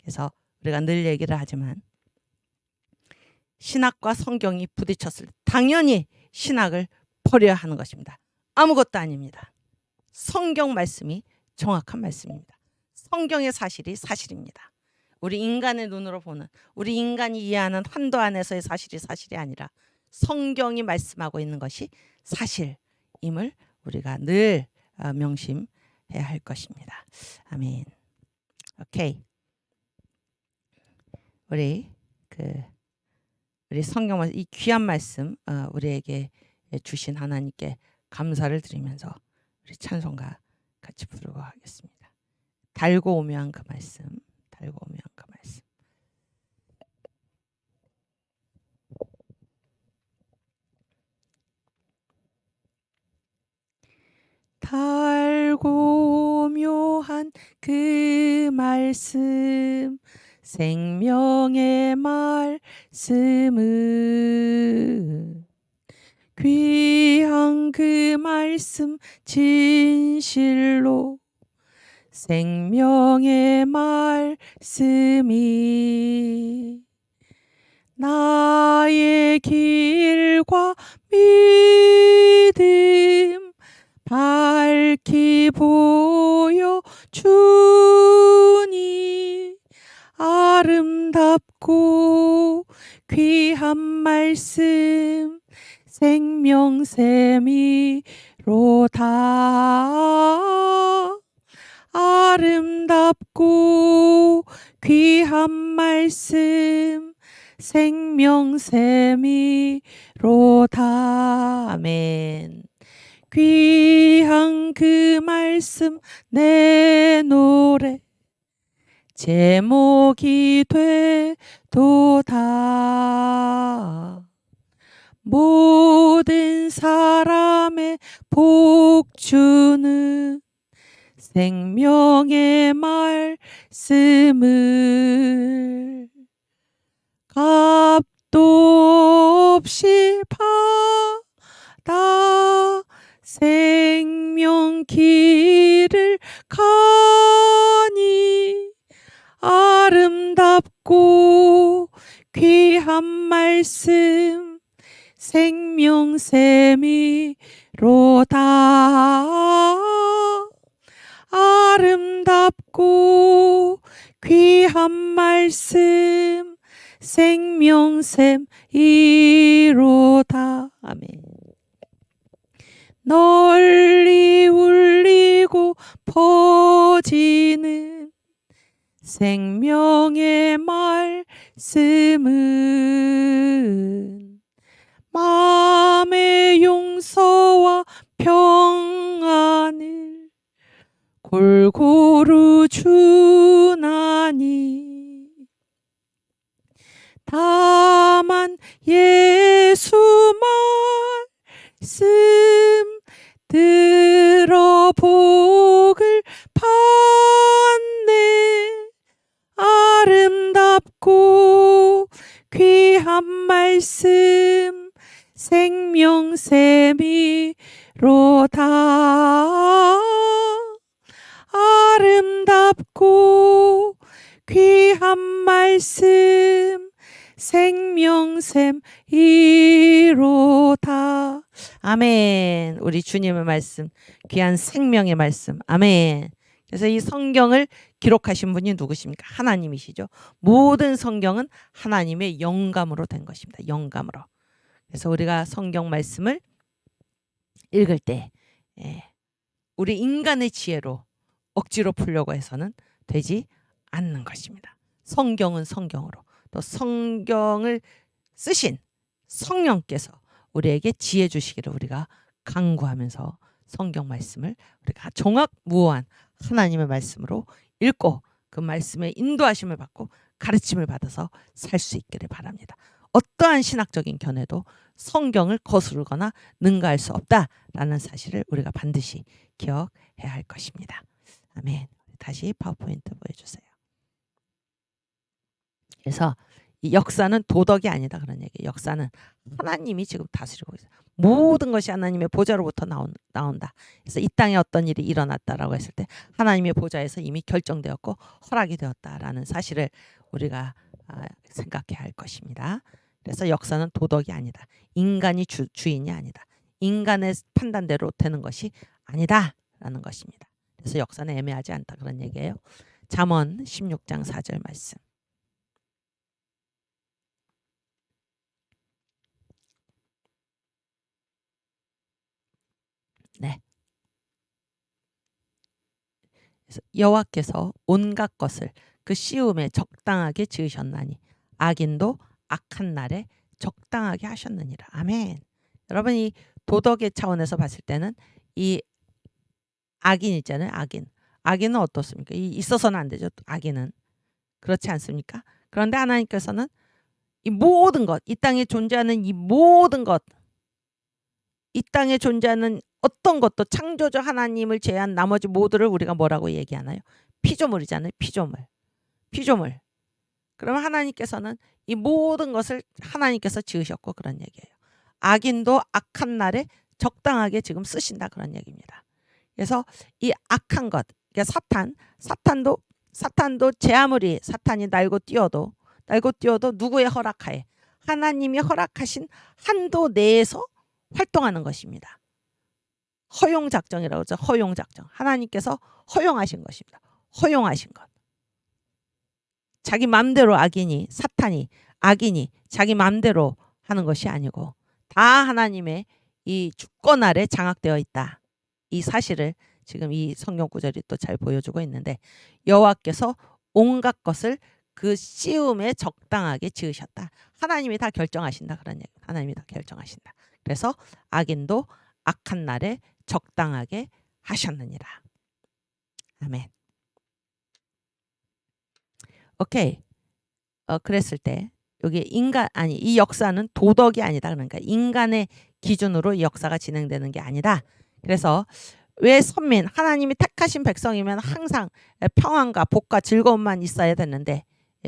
그래서 우리가 늘 얘기를 하지만 신학과 성경이 부딪혔을 때 당연히 신학을 버려야 하는 것입니다. 아무것도 아닙니다. 성경 말씀이 정확한 말씀입니다. 성경의 사실이 사실입니다. 우리 인간의 눈으로 보는, 우리 인간이 이해하는 한도 안에서의 사실이 사실이 아니라 성경이 말씀하고 있는 것이 사실임을 우리가 늘 명심해야 할 것입니다. 아멘. 오케이. 우리 성경 말씀, 이 귀한 말씀 우리에게 주신 하나님께 감사를 드리면서 우리 찬송가 같이 부르고 하겠습니다. 달고 오묘한 그 말씀, 달고 오묘한 그 말씀. 달고 묘한 그 말씀, 생명의 말씀은 귀한 그 말씀 진실로 생명의 말씀이 나의 길과 믿음 밝히 보여주니 아름답고 귀한 말씀 생명샘이로다. 아름답고 귀한 말씀 생명샘이로다. 아멘. 귀한 그 말씀 내 노래 제목이 되도다. 모든 사람의 복주는 생명의 말씀을 값도 없이 받아 생명 길을 가니 아름답고 귀한 말씀 생명샘이로다. 아름답고 귀한 말씀 생명샘이로다. 아멘. 널리 울리고 퍼지는 생명의 말씀은 마음의 용서와 평안을 골고루 주나니 다만 예수 말씀 들어 복을 받네. 아름답고 귀한 말씀 생명샘이로다. 아름답고 귀한 말씀 생명샘이로다. 아멘. 우리 주님의 말씀, 귀한 생명의 말씀. 아멘. 그래서 이 성경을 기록하신 분이 누구십니까? 하나님이시죠. 모든 성경은 하나님의 영감으로 된 것입니다. 영감으로. 그래서 우리가 성경 말씀을 읽을 때 우리 인간의 지혜로 억지로 풀려고 해서는 되지 않는 것입니다. 성경은 성경으로, 또 성경을 쓰신 성령께서 우리에게 지혜 주시기를 우리가 간구하면서 성경 말씀을 우리가 종합무어한 하나님의 말씀으로 읽고 그 말씀의 인도하심을 받고 가르침을 받아서 살 수 있기를 바랍니다. 어떠한 신학적인 견해도 성경을 거스르거나 능가할 수 없다라는 사실을 우리가 반드시 기억해야 할 것입니다. 아멘. 다시 파워포인트 보여주세요. 그래서 이 역사는 도덕이 아니다 그런 얘기예요. 역사는 하나님이 지금 다스리고 있어요. 모든 것이 하나님의 보좌로부터 나온다. 그래서 이 땅에 어떤 일이 일어났다라고 했을 때 하나님의 보좌에서 이미 결정되었고 허락이 되었다라는 사실을 우리가 생각해야 할 것입니다. 그래서 역사는 도덕이 아니다. 인간이 주인이 아니다. 인간의 판단대로 되는 것이 아니다라는 것입니다. 그래서 역사는 애매하지 않다 그런 얘기예요. 잠언 16장 4절 말씀. 네. 그래서 여호와께서 온갖 것을 그 시음에 적당하게 지으셨나니 악인도 악한 날에 적당하게 하셨느니라. 아멘. 여러분 이 도덕의 차원에서 봤을 때는 이 악인 있잖아요. 악인. 악인은 어떻습니까? 있어서는 안 되죠. 악인은. 그렇지 않습니까? 그런데 하나님께서는 이 모든 것, 이 땅에 존재하는 이 모든 것, 이 땅에 존재하는 어떤 것도 창조주 하나님을 제외한 나머지 모두를 우리가 뭐라고 얘기하나요? 피조물이잖아요. 피조물. 피조물. 그러면 하나님께서는 이 모든 것을 하나님께서 지으셨고 그런 얘기예요. 악인도 악한 날에 적당하게 지금 쓰신다 그런 얘기입니다. 그래서 이 악한 것, 그러니까 사탄도 제 아무리 사탄이 날고 뛰어도 누구의 허락하에 하나님이 허락하신 한도 내에서 활동하는 것입니다. 허용작정이라고 하죠. 허용작정. 하나님께서 허용하신 것입니다. 허용하신 것. 자기 마음대로 사탄이 악인이 자기 마음대로 하는 것이 아니고 다 하나님의 이 주권 아래 장악되어 있다. 이 사실을 지금 이 성경 구절이 또 잘 보여주고 있는데 여호와께서 온갖 것을 그 시음에 적당하게 지으셨다. 하나님이 다 결정하신다. 그런 얘기. 하나님이 다 결정하신다. 그래서 악인도 악한 날에 적당하게 하셨느니라. 아멘. 오케이. 그랬을 때 여기 이 역사는 도덕이 아니다. 그러니까 인간의 기준으로 역사가 진행되는 게 아니다. 그래서 왜 하나님이 택하신 백성이면 항상 평안과 복과 즐거움만 있어야 되는데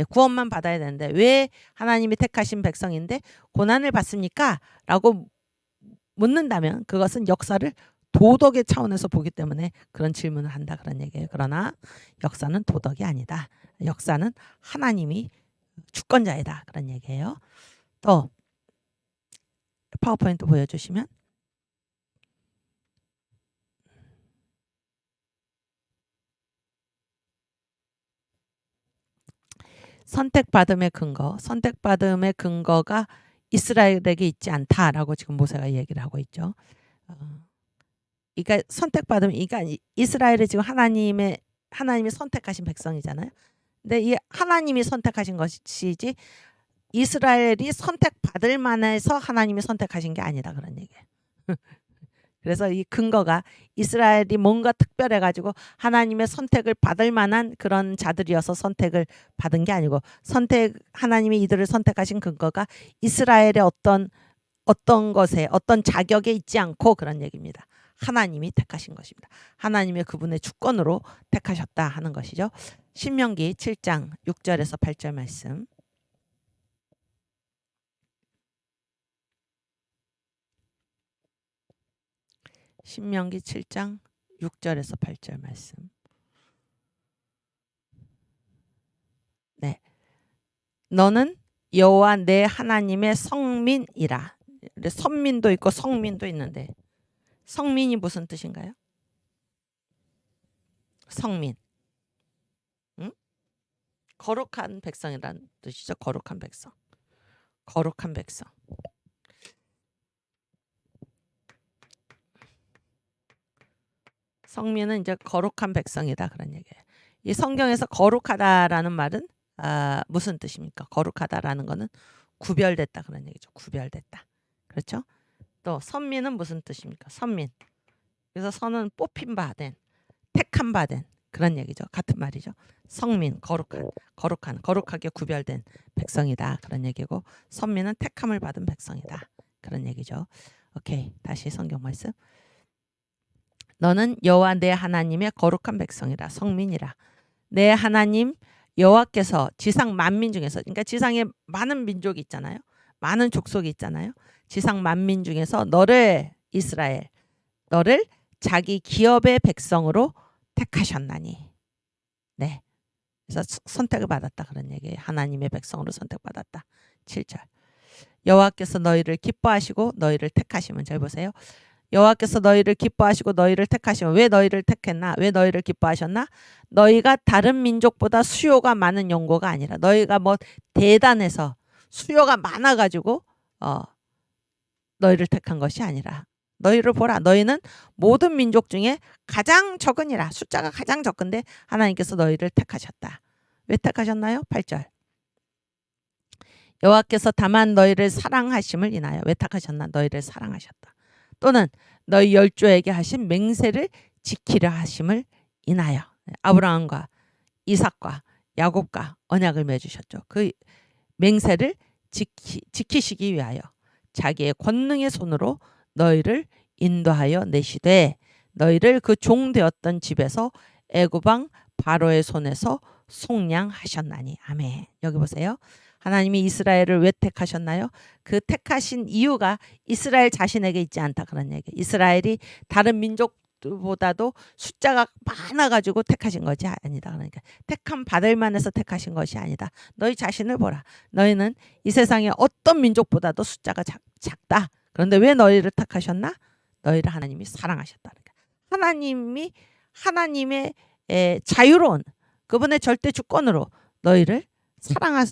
구원만 받아야 되는데 왜 하나님이 택하신 백성인데 고난을 받습니까? 라고 묻는다면 그것은 역사를 도덕의 차원에서 보기 때문에 그런 질문을 한다 그런 얘기예요. 그러나 역사는 도덕이 아니다. 역사는 하나님이 주권자이다 그런 얘기예요. 또 파워포인트 보여주시면 선택받음의 근거가 이스라엘에게 있지 않다라고 지금 모세가 얘기를 하고 있죠. 그러니까 이스라엘이 지금 하나님이 선택하신 백성이잖아요. 근데 이 하나님이 선택하신 것이지 이스라엘이 선택받을 만해서 하나님이 선택하신 게 아니다 그런 얘기예요. 그래서 이 근거가 이스라엘이 뭔가 특별해가지고 하나님의 선택을 받을 만한 그런 자들이어서 선택을 받은 게 아니고 하나님이 이들을 선택하신 근거가 이스라엘의 어떤 것에 어떤 자격에 있지 않고 그런 얘기입니다. 하나님이 택하신 것입니다. 하나님의 그분의 주권으로 택하셨다 하는 것이죠. 신명기 7장 6절에서 8절 말씀. 신명기 7장 6절에서 8절 말씀. 네. 너는 여호와 내 하나님의 성민이라. 선민도 있고 성민도 있는데 성민이 무슨 뜻인가요? 성민. 응? 거룩한 백성이라는 뜻이죠. 거룩한 백성. 거룩한 백성. 성민은 이제 거룩한 백성이다 그런 얘기예요. 이 성경에서 거룩하다라는 말은 무슨 뜻입니까? 거룩하다라는 거는 구별됐다 그런 얘기죠. 구별됐다. 그렇죠? 또 선민은 무슨 뜻입니까? 선민. 그래서 선은 뽑힌 바 된, 택한 바 된 그런 얘기죠. 같은 말이죠. 성민, 거룩한, 거룩하게 구별된 백성이다 그런 얘기고, 선민은 택함을 받은 백성이다 그런 얘기죠. 오케이, 다시 성경 말씀. 너는 여호와 내 하나님의 거룩한 백성이라, 성민이라. 내 하나님 여호와께서 지상 만민 중에서, 그러니까 지상에 많은 민족이 있잖아요. 많은 족속이 있잖아요. 지상 만민 중에서 너를, 이스라엘, 너를 자기 기업의 백성으로 택하셨나니. 네. 그래서 선택을 받았다 그런 얘기예요. 하나님의 백성으로 선택받았다. 7절. 여호와께서 너희를 기뻐하시고 너희를 택하시면, 잘 보세요. 여호와께서 너희를 기뻐하시고 너희를 택하시면, 왜 너희를 택했나? 왜 너희를 기뻐하셨나? 너희가 다른 민족보다 수요가 많은 연고가 아니라, 너희가 뭐 대단해서 수요가 많아가지고 너희를 택한 것이 아니라, 너희를 보라, 너희는 모든 민족 중에 가장 적으니라. 숫자가 가장 적은데 하나님께서 너희를 택하셨다. 왜 택하셨나요? 8절. 여호와께서 다만 너희를 사랑하심을 인하여. 왜 택하셨나? 너희를 사랑하셨다. 또는 너희 열조에게 하신 맹세를 지키려 하심을 인하여. 아브라함과 이삭과 야곱과 언약을 맺으셨죠. 그 맹세를 지키시기 위하여 자기의 권능의 손으로 너희를 인도하여 내시되, 너희를 그 종되었던 집에서 애굽 왕 바로의 손에서 속량하셨나니. 아멘. 여기 보세요. 하나님이 이스라엘을 왜 택하셨나요? 그 택하신 이유가 이스라엘 자신에게 있지 않다 그런 얘기. 이스라엘이 다른 민족보다도 숫자가 많아가지고 택하신 것이 아니다. 그러니까 택함 받을 만해서 택하신 것이 아니다. 너희 자신을 보라. 너희는 이 세상의 어떤 민족보다도 숫자가 작다. 그런데 왜 너희를 택하셨나? 너희를 하나님이 사랑하셨다. 하나님이 하나님의 자유로운 그분의 절대 주권으로 너희를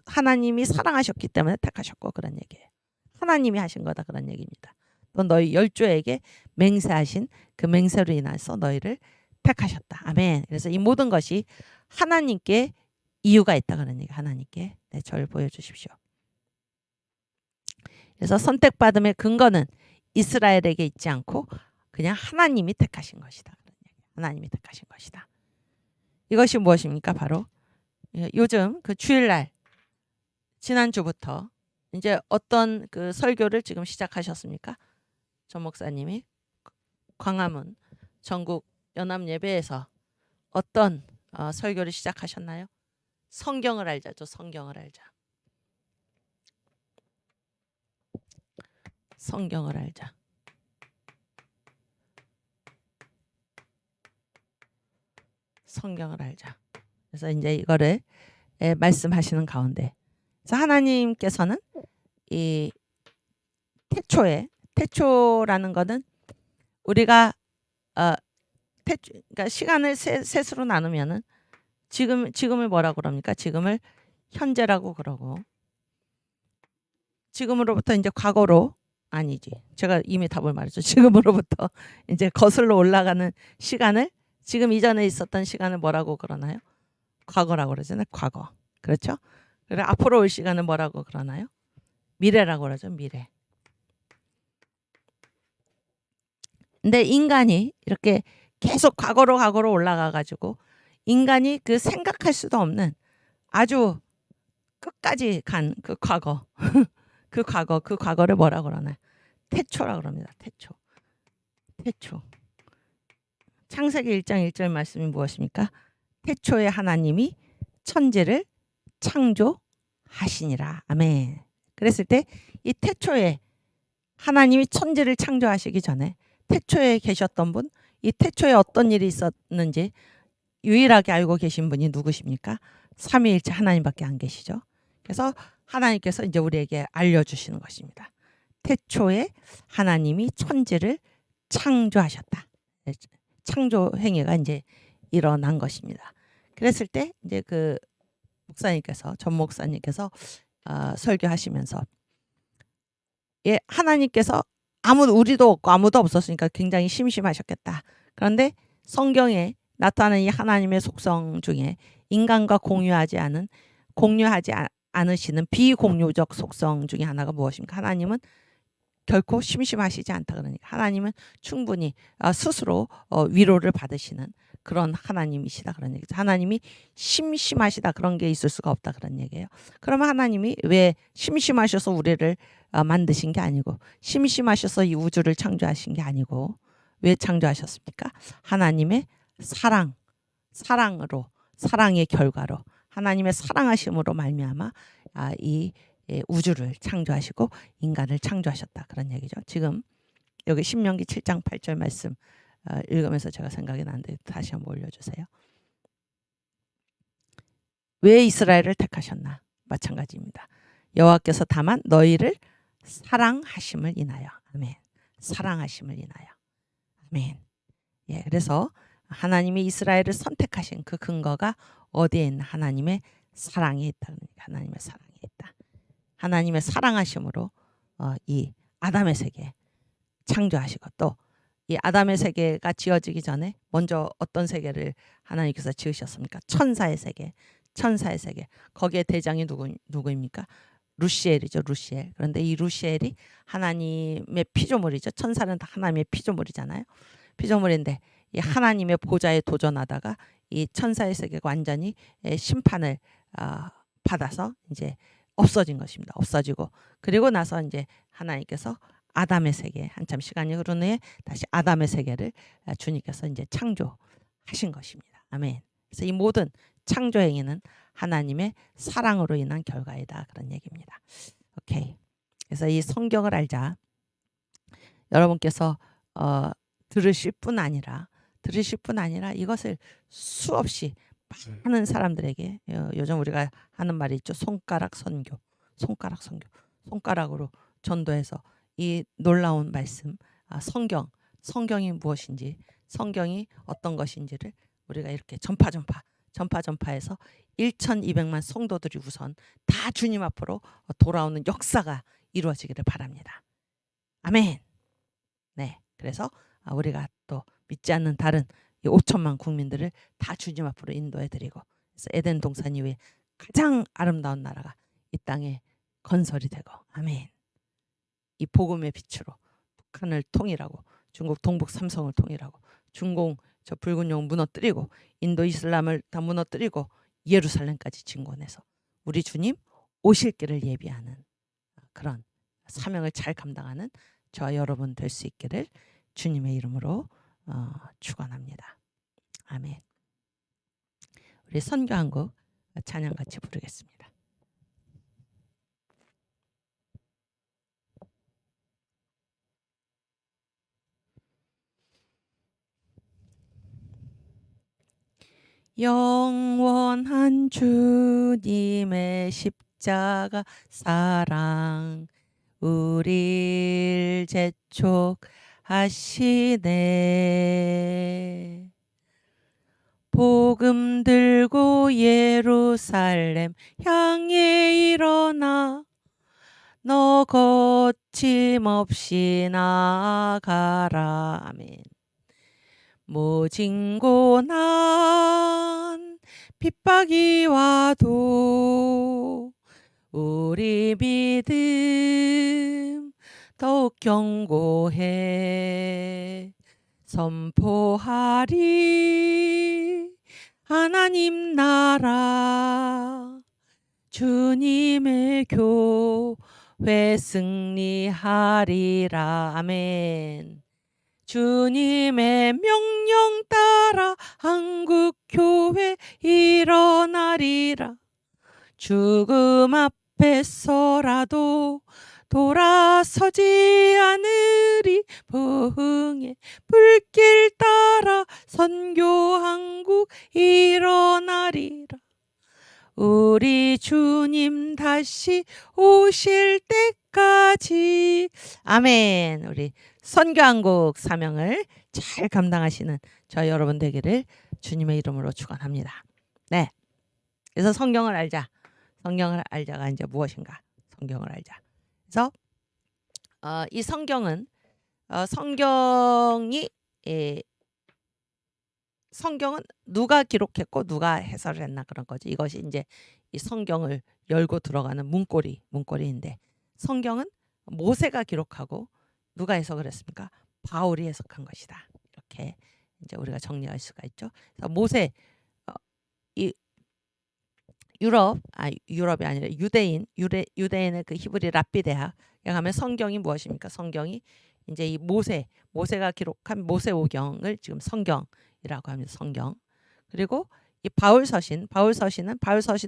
하나님이 사랑하셨기 때문에 택하셨고 그런 얘기예요. 하나님이 하신 거다 그런 얘기입니다. 또 너희 열조에게 맹세하신 그 맹세로 인해서 너희를 택하셨다. 아멘. 그래서 이 모든 것이 하나님께 이유가 있다 그런 얘기. 하나님께. 네, 저를 보여주십시오. 그래서 선택받음의 근거는 이스라엘에게 있지 않고 그냥 하나님이 택하신 것이다. 하나님이 택하신 것이다. 이것이 무엇입니까? 바로 요즘 그 주일날 지난주부터 이제 어떤 그 설교를 지금 시작하셨습니까? 전 목사님이 광화문 전국 연합 예배에서 어떤 설교를 시작하셨나요? 성경을 알자죠. 성경을 알자. 성경을 알자. 성경을 알자. 그래서 이제 이거를 말씀하시는 가운데, 그래서 하나님께서는 이 태초라는 거는 우리가 그러니까 시간을 셋으로 나누면은 지금을 뭐라고 그럽니까? 지금을 현재라고 그러고, 지금으로부터 이제 과거로, 아니지, 제가 이미 답을 말했죠. 지금으로부터 이제 거슬러 올라가는 시간을, 지금 이전에 있었던 시간을 뭐라고 그러나요? 과거라고 그러잖아요. 과거. 그렇죠? 그리고 앞으로 올 시간을 뭐라고 그러나요? 미래라고 그러죠. 미래. 근데 인간이 이렇게 계속 과거로 올라가 가지고 인간이 그 생각할 수도 없는 아주 끝까지 간 그 과거 그 과거를 뭐라고 그러나요? 태초라고 그럽니다. 태초. 창세기 1장 1절 말씀이 무엇입니까? 태초에 하나님이 천지를 창조하시니라. 아멘. 그랬을 때 이 태초에 하나님이 천지를 창조하시기 전에 태초에 계셨던 분, 이 태초에 어떤 일이 있었는지 유일하게 알고 계신 분이 누구십니까? 삼위일체 하나님밖에 안 계시죠. 그래서 하나님께서 이제 우리에게 알려주시는 것입니다. 태초에 하나님이 천지를 창조하셨다. 창조 행위가 이제 일어난 것입니다. 그랬을 때 이제 그 목사님께서 전 목사님께서 설교하시면서 하나님께서 우리도 없고 아무도 없었으니까 굉장히 심심하셨겠다. 그런데 성경에 나타나는 이 하나님의 속성 중에 인간과 공유하지 않으시는 비공유적 속성 중에 하나가 무엇입니까? 하나님은 결코 심심하시지 않다. 그러니까 하나님은 충분히 스스로 위로를 받으시는 그런 하나님이시다. 그런 얘기죠. 하나님이 심심하시다. 그런 게 있을 수가 없다. 그런 얘기예요. 그러면 하나님이 왜 심심하셔서 우리를 만드신 게 아니고 심심하셔서 이 우주를 창조하신 게 아니고 왜 창조하셨습니까? 하나님의 사랑으로 사랑의 결과로 하나님의 사랑하심으로 말미암아 이 우주를 창조하시고 인간을 창조하셨다. 그런 얘기죠. 지금 여기 신명기 7장 8절 말씀 읽으면서 제가 생각이 나는데 다시 한번 올려주세요. 왜 이스라엘을 택하셨나? 마찬가지입니다. 여호와께서 다만 너희를 사랑하심을 인하여. 아멘. 사랑하심을 인하여. 아멘. 예, 그래서 하나님이 이스라엘을 선택하신 그 근거가 어디에 있나? 하나님의 사랑이 있다. 하나님의 사랑이 있다. 하나님의 사랑하심으로 이 아담의 세계 창조하시고 또 이 아담의 세계가 지어지기 전에 먼저 어떤 세계를 하나님께서 지으셨습니까? 천사의 세계. 천사의 세계. 거기에 대장이 누구입니까? 루시엘이죠. 루시엘. 그런데 이 루시엘이 하나님의 피조물이죠. 천사는 다 하나님의 피조물이잖아요. 피조물인데 이 하나님의 보좌에 도전하다가 이 천사의 세계가 완전히 심판을 받아서 이제 없어진 것입니다. 없어지고 그리고 나서 이제 하나님께서 아담의 세계 한참 시간이 흐른 후에 다시 아담의 세계를 주님께서 이제 창조하신 것입니다. 아멘. 그래서 이 모든 창조 행위는 하나님의 사랑으로 인한 결과이다. 그런 얘기입니다. 오케이. 그래서 이 성경을 알자. 여러분께서 들으실 뿐 아니라 이것을 수없이 많은 사람들에게 요즘 우리가 하는 말이 있죠. 손가락 선교. 손가락으로 전도해서 이 놀라운 말씀 성경이 무엇인지 성경이 어떤 것인지를 우리가 이렇게 전파해서 1200만 성도들이 우선 다 주님 앞으로 돌아오는 역사가 이루어지기를 바랍니다. 아멘. 네, 그래서 우리가 또 믿지 않는 다른 5천만 국민들을 다 주님 앞으로 인도해드리고 그래서 에덴 동산 이후에 가장 아름다운 나라가 이 땅에 건설이 되고 아멘. 이 복음의 빛으로 북한을 통일하고 중국 동북 삼성을 통일하고 중공 저 붉은 용 무너뜨리고 인도 이슬람을 다 무너뜨리고 예루살렘까지 진권해서 우리 주님 오실 길을 예비하는 그런 사명을 잘 감당하는 저와 여러분 될 수 있기를 주님의 이름으로 축원합니다. 아멘. 우리 선교 한 곡 찬양 같이 부르겠습니다. 영원한 주님의 십자가 사랑 우릴 재촉하시네. 복음 들고 예루살렘 향해 일어나 너 거침없이 나아가라. 아멘. 모진고난 핍박이 와도 우리 믿음 더욱 견고해 선포하리 하나님 나라 주님의 교회 승리하리라. 아멘. 주님의 명령 따라 한국교회 일어나리라. 죽음 앞에서라도 돌아서지 않으리. 부흥의 불길 따라 선교 한국 일어나리라. 우리 주님 다시 오실 때까지. 아멘. 우리 선교한국 사명을 잘 감당하시는 저 여러분 되기를 주님의 이름으로 축원합니다. 네. 그래서 성경을 알자. 성경을 알자가 이제 무엇인가? 성경을 알자. 그래서 이 성경은 성경이 성경은 누가 기록했고 누가 해설을 했나 그런 거지. 이것이 이제 이 성경을 열고 들어가는 문고리인데, 성경은 모세가 기록하고 누가 해석을 했습니까? 바울이 해석한 것이다. 이렇게 이제 우리가 정리할 수가 있죠. 그래서 모세, 이 유럽이 아니라 유대인의 그 히브리 랍비 대학에 가면 성경이 무엇입니까? 성경이 이제 이 모세가 기록한 모세오경을 지금 성경이라고 합니다. 성경. 그리고 이 바울서신은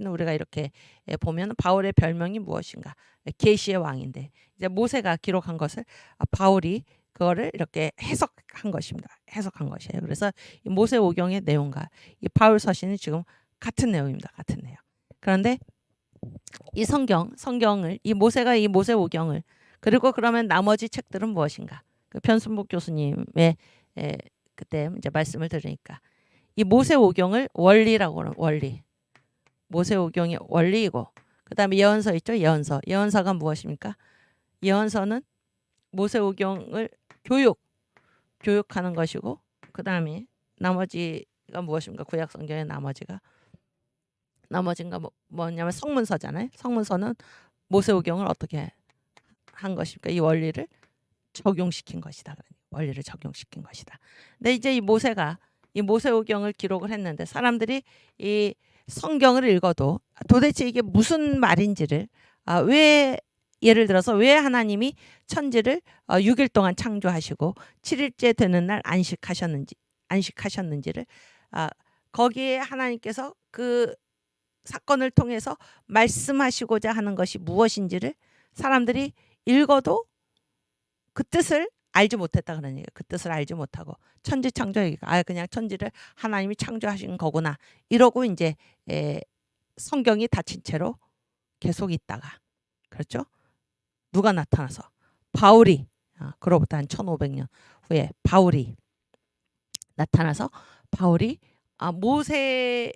우리가 이렇게 보면 바울의 별명이 무엇인가? 계시의 왕인데, 이제 모세가 기록한 것을 바울이 그거를 이렇게 해석한 것입니다. 해석한 것이에요. 그래서 이 모세오경의 내용과 이 바울서신은 지금 같은 내용입니다. 같은 내용. 그런데 이 성경을 이 모세오경을, 그리고 그러면 나머지 책들은 무엇인가? 그 편순복 교수님의 그때 이제 말씀을 들으니까 이 모세오경을 원리라고 하는 원리. 모세오경이 원리이고, 그다음에 예언서 있죠? 예언서가 무엇입니까? 예언서는 모세오경을 교육하는 것이고, 그다음에 나머지가 무엇입니까? 구약 성경의 나머지가 뭐냐면 성문서잖아요. 성문서는 모세오경을 어떻게 한 것입니까? 이 원리를 적용시킨 것이다. 원리를 적용시킨 것이다. 근데 이제 이 모세오경을 기록을 했는데, 사람들이 이 성경을 읽어도 도대체 이게 무슨 말인지를, 왜 예를 들어서 왜 하나님이 천지를 6일 동안 창조하시고 7일째 되는 날 안식하셨는지를, 거기에 하나님께서 그 사건을 통해서 말씀하시고자 하는 것이 무엇인지를 사람들이 읽어도 그 뜻을 알지 못했다 그런 얘기예요. 그 뜻을 알지 못하고 천지 창조 얘기가 그냥 천지를 하나님이 창조하신 거구나 이러고 이제 성경이 닫힌 채로 계속 있다가, 그렇죠? 누가 나타나서 바울이, 그로부터 한 1500년 후에 바울이 나타나서 모세,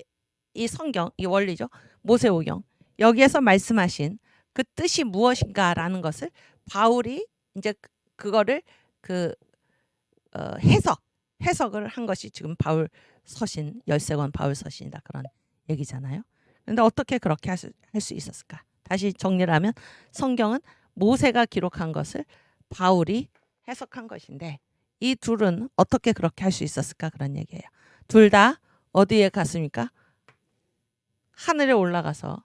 이 성경, 이 원리죠. 모세오경, 여기에서 말씀하신 그 뜻이 무엇인가라는 것을 바울이 이제 그거를 해석을 한 것이 지금 바울 서신, 13권 바울 서신이다 그런 얘기잖아요. 그런데 어떻게 그렇게 할 수 있었을까? 다시 정리를 하면 성경은 모세가 기록한 것을 바울이 해석한 것인데, 이 둘은 어떻게 그렇게 할 수 있었을까? 그런 얘기예요. 둘 다 어디에 갔습니까? 하늘에 올라가서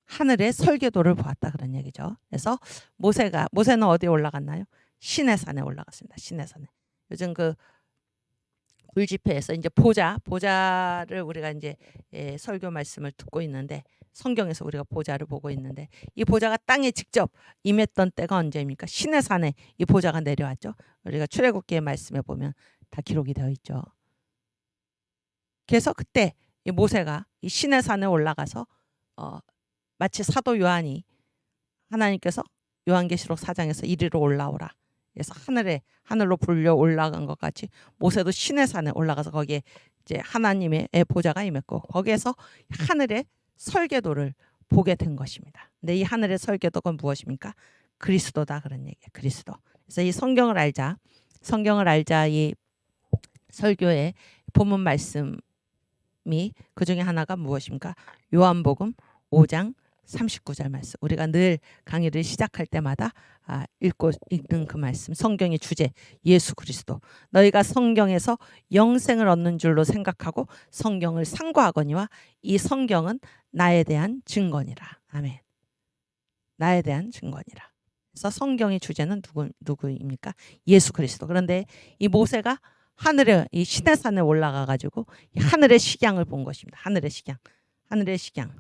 하늘의 설계도를 보았다 그런 얘기죠. 그래서 모세는 어디에 올라갔나요? 시내산에 올라갔습니다. 시내산에. 요즘 그 불집회에서 이제 보좌를 우리가 이제 설교 말씀을 듣고 있는데, 성경에서 우리가 보좌를 보고 있는데, 이 보좌가 땅에 직접 임했던 때가 언제입니까? 시내산에 이 보좌가 내려왔죠. 우리가 출애굽기의 말씀에 보면 다 기록이 되어 있죠. 그래서 그때 이 모세가 이 시내산에 올라가서 마치 사도 요한이 하나님께서 요한계시록 4장에서 이리로 올라오라, 그래서 하늘로 불려 올라간 것 같이 모세도 시내산에 올라가서 거기에 이제 하나님의 보좌가 임했고, 거기에서 하늘의 설계도를 보게 된 것입니다. 근데 이 하늘의 설계도가 무엇입니까? 그리스도다 그런 얘기예요. 그리스도. 그래서 이 성경을 알자 이 설교의 본문 말씀이 그 중에 하나가 무엇입니까? 요한복음 5장 39절 말씀. 우리가 늘 강의를 시작할 때마다 읽는 그 말씀, 성경의 주제 예수 그리스도. 너희가 성경에서 영생을 얻는 줄로 생각하고 성경을 상고하거니와 이 성경은 나에 대한 증거니라. 아멘. 나에 대한 증거니라. 그래서 성경의 주제는 누구입니까? 예수 그리스도. 그런데 이 모세가 하늘에, 이 시내산에 올라가 가지고 하늘의 식양을 본 것입니다. 하늘의 식양,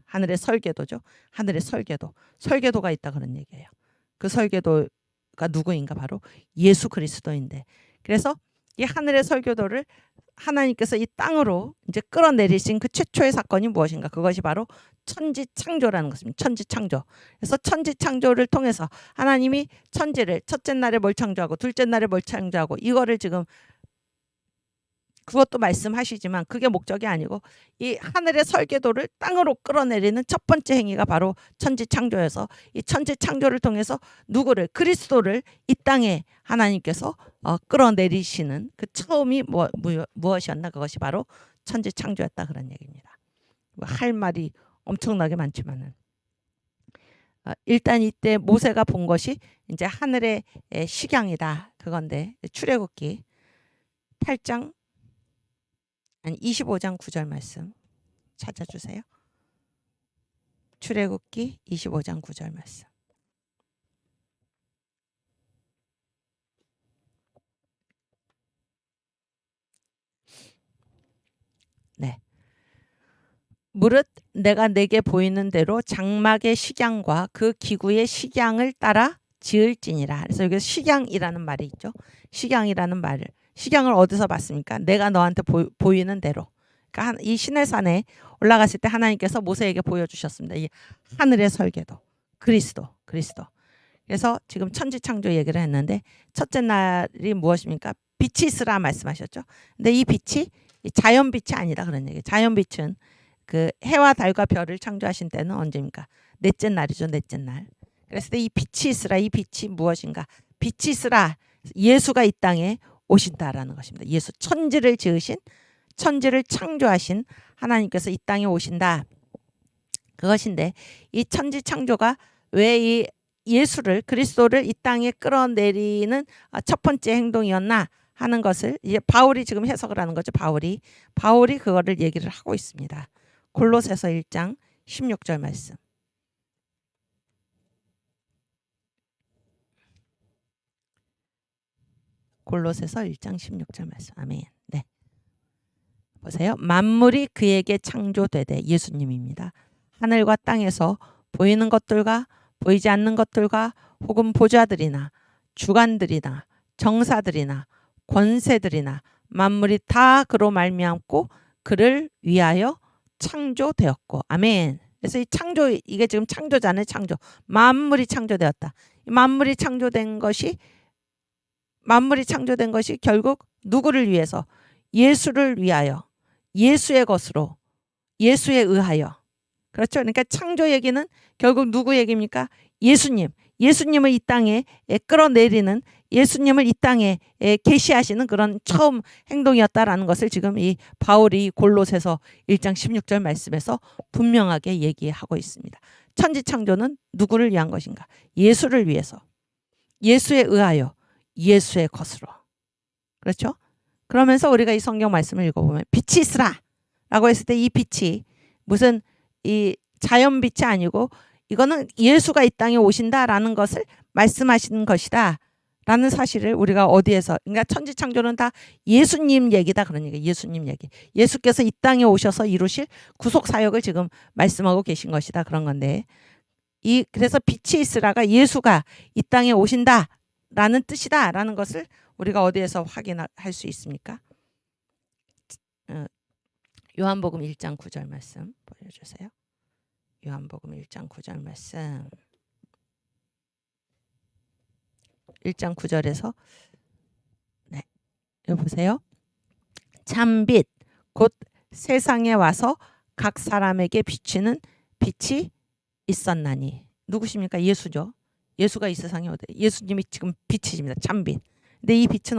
하늘의 설계도죠. 하늘의 설계도가 있다 그런 얘기예요. 그 설계도가 누구인가? 바로 예수 그리스도인데, 그래서 이 하늘의 설계도를 하나님께서 이 땅으로 이제 끌어내리신 그 최초의 사건이 무엇인가? 그것이 바로 천지창조라는 것입니다. 천지창조. 그래서 천지창조를 통해서 하나님이 천지를 첫째 날에 뭘 창조하고 둘째 날에 뭘 창조하고 이거를 지금 그것도 말씀하시지만 그게 목적이 아니고 이 하늘의 설계도를 땅으로 끌어내리는 첫 번째 행위가 바로 천지창조여서 이 천지창조를 통해서 누구를 그리스도를 이 땅에 하나님께서 끌어내리시는 그 처음이 무엇이었나? 그것이 바로 천지창조였다 그런 얘기입니다. 할 말이 엄청나게 많지만은 일단 이때 모세가 본 것이 이제 하늘의 식양이다 그건데 출애굽기 8장 아니 25장 9절 말씀 찾아주세요. 출애굽기 25장 9절 말씀. 네. 무릇 내가 내게 보이는 대로 장막의 식양과 그 기구의 식양을 따라 지을지니라. 그래서 여기 식양이라는 말이 있죠. 식양이라는 말을 식양을 어디서 봤습니까? 내가 너한테 보이는 대로. 그러니까 이 시내산에 올라갔을 때 하나님께서 모세에게 보여주셨습니다. 이 하늘의 설계도 그리스도. 그래서 지금 천지창조 얘기를 했는데 첫째 날이 무엇입니까? 빛이 있으라 말씀하셨죠. 근데 이 빛이 자연빛이 아니다 그런 얘기예요. 자연빛은 그 해와 달과 별을 창조하신 때는 언제입니까? 넷째 날이죠. 넷째 날. 그랬을 때 이 빛이 있으라 이 빛이 무엇인가? 빛이 있으라 예수가 이 땅에 오신다라는 것입니다. 예수 천지를 지으신 천지를 창조하신 하나님께서 이 땅에 오신다. 그것인데 이 천지 창조가 왜 이 예수를 그리스도를 이 땅에 끌어내리는 첫 번째 행동이었나 하는 것을 이제 바울이 지금 해석을 하는 거죠. 바울이 그거를 얘기를 하고 있습니다. 골로새서 1장 16절 말씀. 골로새서 1장 16절 말씀. 아멘. 네. 보세요. 만물이 그에게 창조되되 예수님입니다. 하늘과 땅에서 보이는 것들과 보이지 않는 것들과 혹은 보좌들이나 주관들이나 정사들이나 권세들이나 만물이 다 그로 말미암고 그를 위하여 창조되었고. 아멘. 그래서 이 창조 이게 지금 창조잖아요. 창조. 만물이 창조되었다. 만물이 창조된 것이 결국 누구를 위해서? 예수를 위하여. 예수의 것으로. 예수에 의하여. 그렇죠. 그러니까 창조 얘기는 결국 누구 얘기입니까? 예수님. 예수님을 이 땅에 끌어내리는 예수님을 이 땅에 계시하시는 그런 처음 행동이었다라는 것을 지금 이 바울이 골로새서 1장 16절 말씀에서 분명하게 얘기하고 있습니다. 천지창조는 누구를 위한 것인가? 예수를 위해서. 예수에 의하여. 예수의 것으로. 그렇죠? 그러면서 우리가 이 성경 말씀을 읽어보면 빛이 있으라 라고 했을 때 이 빛이 무슨 이 자연빛이 아니고 이거는 예수가 이 땅에 오신다라는 것을 말씀하시는 것이다 라는 사실을 우리가 어디에서 그러니까 천지창조는 다 예수님 얘기다 그런 얘기. 예수님 얘기. 예수께서 이 땅에 오셔서 이루실 구속사역을 지금 말씀하고 계신 것이다 그런 건데 그래서 빛이 있으라가 예수가 이 땅에 오신다 라는 뜻이다 라는 것을 우리가 어디에서 확인할 수 있습니까? 요한복음 1장 9절 말씀 보여주세요. 요한복음 1장 9절 말씀 1장 9절에서 네, 여기 보세요. 참빛 곧 세상에 와서 각 사람에게 비치는 빛이 있었나니 누구십니까? 예수죠. 예수가 이 세상에 어디? 예수님이 지금 빛이십니다. 참빛. 근데 이 빛은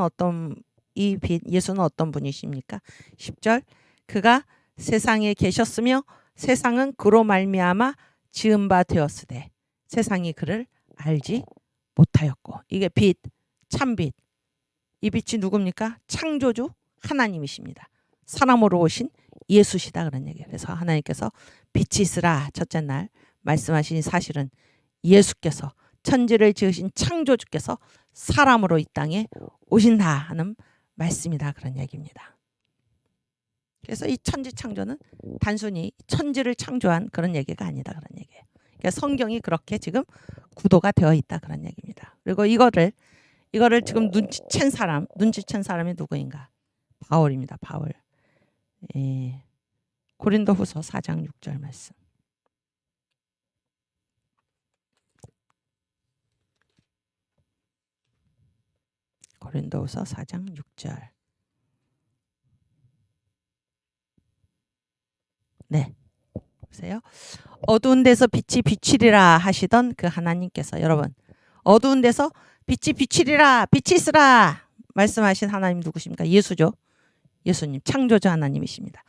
예수는 어떤 분이십니까? 10절 그가 세상에 계셨으며 세상은 그로 말미암아 지은 바 되었으되 세상이 그를 알지 못하였고. 이게 빛, 참빛. 이 빛이 누굽니까? 창조주 하나님이십니다. 사람으로 오신 예수시다 그런 얘기예요. 그래서 하나님께서 빛이 있으라 첫째 날 말씀하신 사실은 예수께서 천지를 지으신 창조주께서 사람으로 이 땅에 오신다 하는 말씀이다 그런 얘기입니다. 그래서 이 천지창조는 단순히 천지를 창조한 그런 얘기가 아니다 그런 얘기예요. 그러니까 성경이 그렇게 지금 구도가 되어 있다 그런 얘기입니다. 그리고 이거를 지금 눈치챈 사람이 누구인가? 바울입니다. 바울. 예. 고린도후서 4장 6절 말씀. 고린도후서 4장 6절. 네. 보세요. 어두운 데서 빛이 비치리라 하시던 그 하나님께서, 여러분, 어두운 데서 빛이 비치리라, 빛이 있으라 말씀하신 하나님 누구십니까? 예수죠. 예수님, 창조주 하나님이십니다.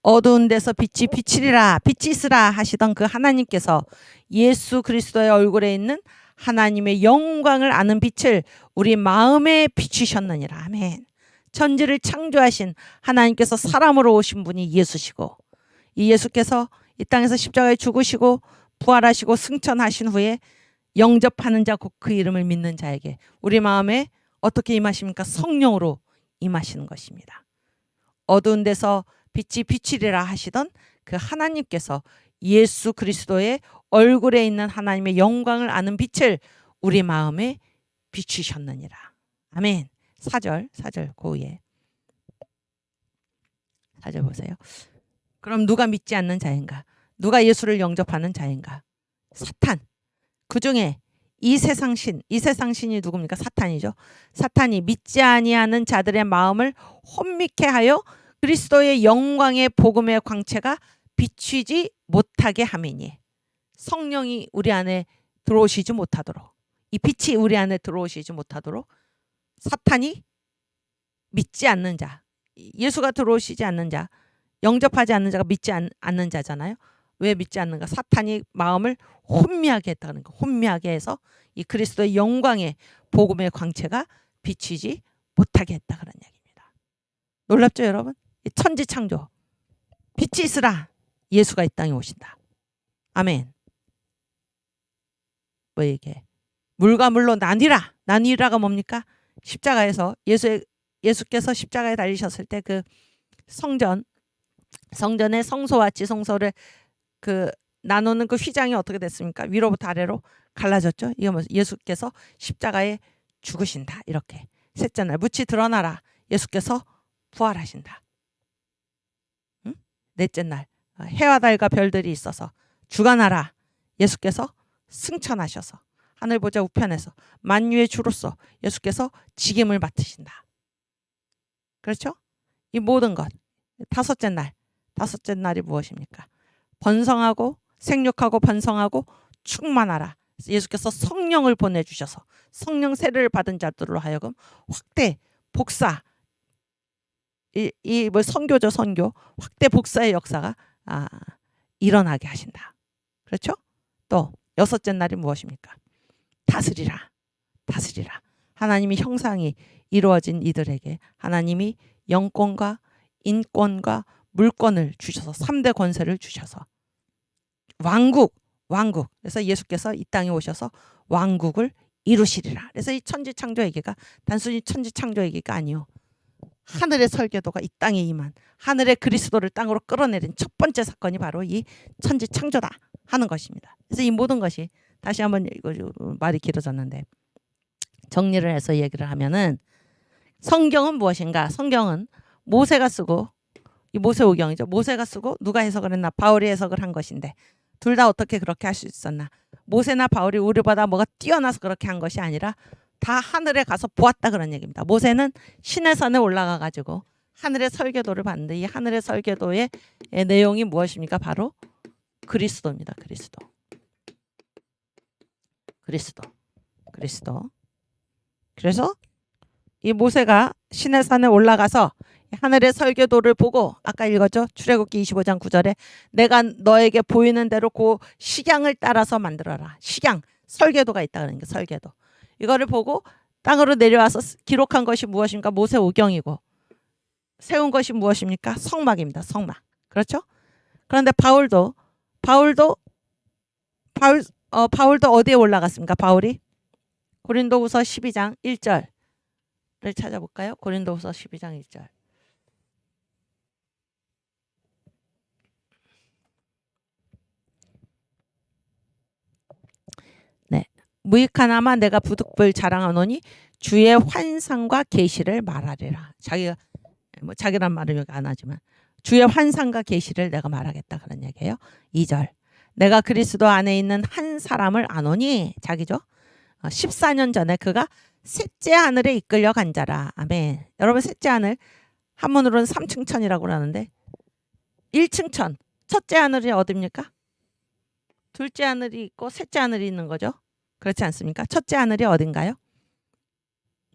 어두운 데서 빛이 비치리라, 빛이 있으라 하시던 그 하나님께서 예수 그리스도의 얼굴에 있는 하나님의 영광을 아는 빛을 우리 마음에 비추셨느니라. 아멘. 천지를 창조하신 하나님께서 사람으로 오신 분이 예수시고, 이 예수께서 이 땅에서 십자가에 죽으시고 부활하시고 승천하신 후에 영접하는 자, 곧 그 이름을 믿는 자에게 우리 마음에 어떻게 임하십니까? 성령으로 임하시는 것입니다. 어두운 데서 빛이 비치리라 하시던 그 하나님께서 예수 그리스도의 얼굴에 있는 하나님의 영광을 아는 빛을 우리 마음에 비추셨느니라. 아멘. 4절 그 위에 4절 보세요. 그럼 누가 믿지 않는 자인가? 누가 예수를 영접하는 자인가? 사탄. 그중에 이 세상 신이 누굽니까? 사탄이죠. 사탄이 믿지 아니하는 자들의 마음을 혼미케 하여 그리스도의 영광의 복음의 광채가 비추지 못하게 함이니, 성령이 우리 안에 들어오시지 못하도록, 이 빛이 우리 안에 들어오시지 못하도록 사탄이 믿지 않는 자, 예수가 들어오시지 않는 자, 영접하지 않는 자가 믿지 않는 자잖아요. 왜 믿지 않는가? 사탄이 마음을 혼미하게 했다는 거. 혼미하게 해서 이 그리스도의 영광의 복음의 광채가 비치지 못하게 했다 그런 얘기입니다. 놀랍죠, 여러분? 천지창조, 빛이 있으라, 예수가 이 땅에 오신다. 아멘. 뭐 이게 물과 물로 나뉘라가 뭡니까? 십자가에서 예수께서 십자가에 달리셨을 때 그 성전의 성소와 지성소를 그 나누는 그 휘장이 어떻게 됐습니까? 위로부터 아래로 갈라졌죠. 이거 뭐 예수께서 십자가에 죽으신다. 이렇게. 셋째 날 묻히 드러나라. 예수께서 부활하신다. 응? 넷째 날 해와 달과 별들이 있어서 주관하라. 예수께서 승천하셔서 하늘 보좌 우편에서 만유의 주로서 예수께서 직임을 맡으신다. 그렇죠? 이 모든 것. 다섯째 날이 무엇입니까? 번성하고 생육하고 번성하고 충만하라. 예수께서 성령을 보내주셔서 성령 세례를 받은 자들로 하여금 확대 복사, 이 뭐 선교죠, 선교. 확대 복사의 역사가 일어나게 하신다. 그렇죠? 또 여섯째 날이 무엇입니까? 다스리라. 하나님의 형상이 이루어진 이들에게 하나님이 영권과 인권과 물권을 주셔서 3대 권세를 주셔서 왕국. 그래서 예수께서 이 땅에 오셔서 왕국을 이루시리라. 그래서 이 천지창조 얘기가 단순히 천지창조 얘기가 아니요. 하늘의 설계도가 이 땅에 임한, 하늘의 그리스도를 땅으로 끌어내린 첫 번째 사건이 바로 이 천지창조다 하는 것입니다. 그래서 이 모든 것이, 다시 한번 이거 말이 길어졌는데 정리를 해서 얘기를 하면은, 성경은 무엇인가? 성경은 모세가 쓰고, 이 모세오경이죠. 모세가 쓰고 누가 해석을 했나? 바울이 해석을 한 것인데, 둘 다 어떻게 그렇게 할 수 있었나? 모세나 바울이 우리보다 뭐가 뛰어나서 그렇게 한 것이 아니라 다 하늘에 가서 보았다 그런 얘기입니다. 모세는 시내 산에 올라가 가지고 하늘의 설계도를 봤는데, 이 하늘의 설계도의 내용이 무엇입니까? 바로 그리스도입니다. 그리스도. 그래서 이 모세가 시내 산에 올라가서 하늘의 설계도를 보고, 아까 읽었죠? 출애굽기 25장 9절에 내가 너에게 보이는 대로 그 식양을 따라서 만들어라. 식양, 설계도가 있다 그러는 게 설계도. 이거를 보고 땅으로 내려와서 기록한 것이 무엇입니까? 모세오경이고, 세운 것이 무엇입니까? 성막입니다. 성막. 그렇죠? 그런데 바울도 어디에 올라갔습니까? 바울이 고린도후서 12장 1절을 찾아볼까요? 고린도후서 12장 1절. 네, 무익하나마 내가 부득불 자랑하노니 주의 환상과 계시를 말하리라. 자기가 뭐 자기란 말을 여기 안 하지만 주의 환상과 계시를 내가 말하겠다 그런 얘기예요. 2절. 내가 그리스도 안에 있는 한 사람을 아노니 자기죠. 14년 전에 그가 셋째 하늘에 이끌려 간 자라. 아멘. 여러분 셋째 하늘 한문으로는 3층 천이라고 그러는데 1층 천. 첫째 하늘이 어디입니까? 둘째 하늘이 있고 셋째 하늘이 있는 거죠. 그렇지 않습니까? 첫째 하늘이 어딘가요?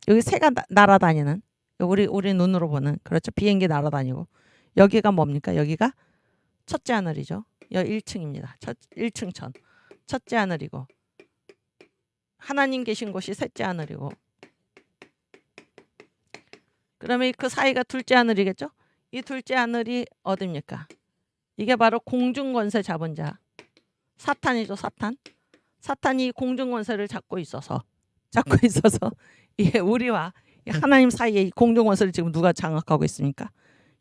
여기 새가 날아다니는 우리 눈으로 보는 그렇죠. 비행기 날아다니고 여기가 뭡니까? 여기가 첫째 하늘이죠. 여기 1층입니다. 1층 천. 첫째 하늘이고 하나님 계신 곳이 셋째 하늘이고 그러면 그 사이가 둘째 하늘이겠죠? 이 둘째 하늘이 어디입니까? 이게 바로 공중권세 잡은 자. 사탄이죠. 사탄. 사탄이 공중권세를 잡고 있어서 이게 우리와 하나님 사이에 이 공중권세를 지금 누가 장악하고 있습니까?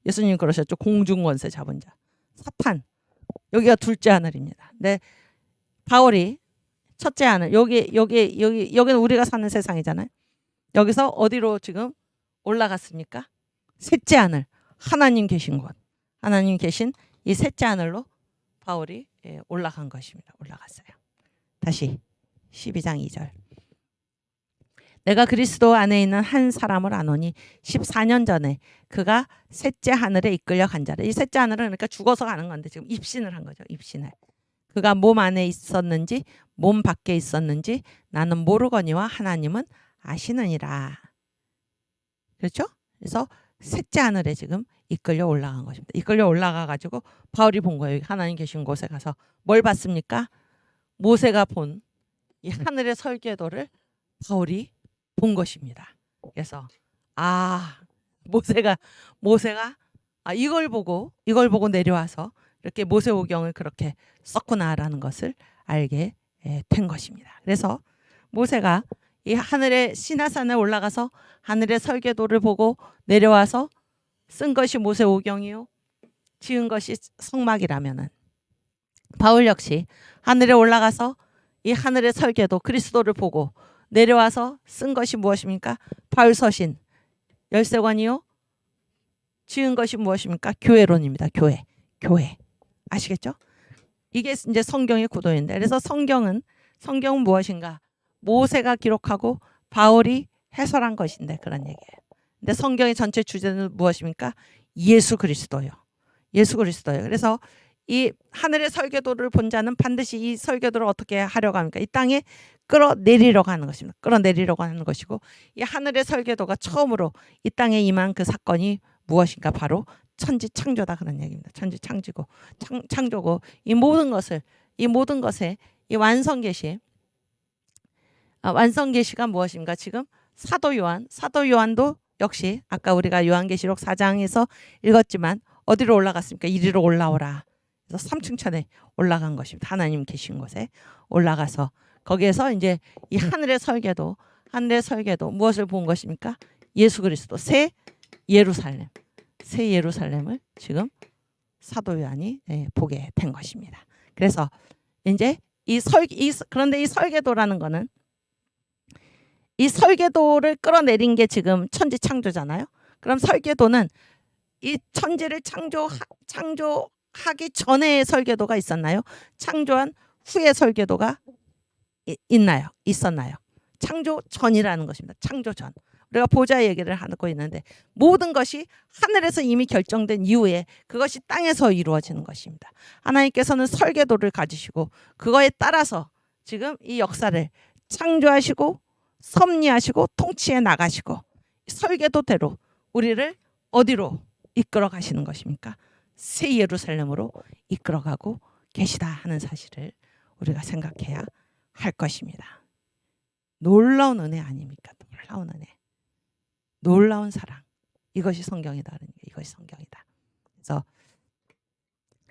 예수님 그러셨죠. 공중권세 잡은 자. 사탄. 여기가 둘째 하늘입니다. 근데 바울이 첫째 하늘 여기는 우리가 사는 세상이잖아요. 여기서 어디로 지금 올라갔습니까? 셋째 하늘. 하나님 계신 곳. 하나님 계신 이 셋째 하늘로 바울이 올라간 것입니다. 올라갔어요. 다시 12장 2절. 내가 그리스도 안에 있는 한 사람을 아노니 14년 전에 그가 셋째 하늘에 이끌려 간 자라. 이 셋째 하늘은 그러니까 죽어서 가는 건데 지금 입신을 한 거죠. 입신을. 그가 몸 안에 있었는지 몸 밖에 있었는지 나는 모르거니와 하나님은 아시느니라. 그렇죠? 그래서 셋째 하늘에 지금 이끌려 올라간 것입니다. 이끌려 올라가 가지고 바울이 본 거예요. 하나님 계신 곳에 가서 뭘 봤습니까? 모세가 본 이 하늘의 설계도를 바울이 본 것입니다. 그래서 모세가 이걸 보고 내려와서 이렇게 모세오경을 그렇게 썼구나라는 것을 알게 된 것입니다. 그래서 모세가 이 하늘의 시나산에 올라가서 하늘의 설계도를 보고 내려와서 쓴 것이 모세오경이요 지은 것이 성막이라면은 바울 역시 하늘에 올라가서 이 하늘의 설계도 그리스도를 보고 내려와서 쓴 것이 무엇입니까? 바울서신 열쇠관이요 지은 것이 무엇입니까? 교회론입니다. 교회 아시겠죠? 이게 이제 성경의 구도인데 그래서 성경은 무엇인가? 모세가 기록하고 바울이 해설한 것인데 그런 얘기예요. 근데 성경의 전체 주제는 무엇입니까? 예수 그리스도요. 그래서 이 하늘의 설계도를 본 자는 반드시 이 설계도를 어떻게 하려고 합니까? 이 땅에 끌어내리려고 하는 것입니다. 끌어내리려고 하는 것이고 이 하늘의 설계도가 처음으로 이 땅에 임한 그 사건이 무엇인가? 바로 천지창조다 그런 얘기입니다. 천지창조고 창조고 이 모든 것의 이 완성계시가 무엇인가? 지금 사도 요한도 역시 아까 우리가 요한계시록 4장에서 읽었지만 어디로 올라갔습니까? 이리로 올라오라. 그래서 3층 천에 올라간 것입니다. 하나님 계신 곳에 올라가서 거기에서 이제 이 하늘의 설계도 무엇을 본 것입니까? 예수 그리스도 새 예루살렘을 지금 사도 요한이 보게 된 것입니다. 그래서 이제 그런데 이 설계도라는 거는 이 설계도를 끌어내린 게 지금 천지 창조잖아요. 그럼 설계도는 이 천지를 창조하기 전에 설계도가 있었나요? 창조한 후에 설계도가 있었나요? 창조 전이라는 것입니다. 창조 전. 우리가 보좌 얘기를 하고 있는데 모든 것이 하늘에서 이미 결정된 이후에 그것이 땅에서 이루어지는 것입니다. 하나님께서는 설계도를 가지시고 그거에 따라서 지금 이 역사를 창조하시고 섭리하시고 통치해 나가시고 설계도대로 우리를 어디로 이끌어 가시는 것입니까? 새 예루살렘으로 이끌어가고 계시다 하는 사실을 우리가 생각해야 할 것입니다. 놀라운 은혜 아닙니까? 놀라운 은혜. 놀라운 사랑. 이것이 성경이다. 이것이 성경이다. 그래서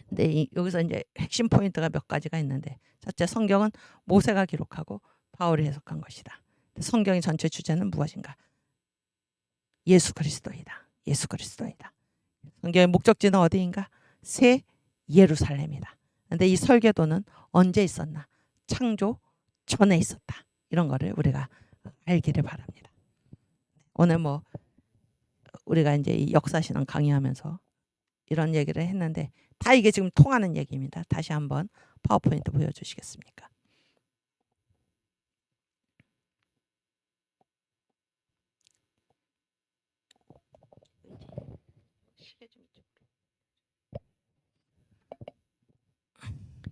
근데 여기서 이제 핵심 포인트가 몇 가지가 있는데 첫째, 성경은 모세가 기록하고 바울이 해석한 것이다. 성경의 전체 주제는 무엇인가? 예수 그리스도이다. 성경의 목적지는 어디인가? 새 예루살렘이다. 그런데 이 설계도는 언제 있었나? 창조 전에 있었다. 이런 거를 우리가 알기를 바랍니다. 오늘 우리가 이제 이 역사신앙 강의하면서 이런 얘기를 했는데 다 이게 지금 통하는 얘기입니다. 다시 한번 파워포인트 보여주시겠습니까?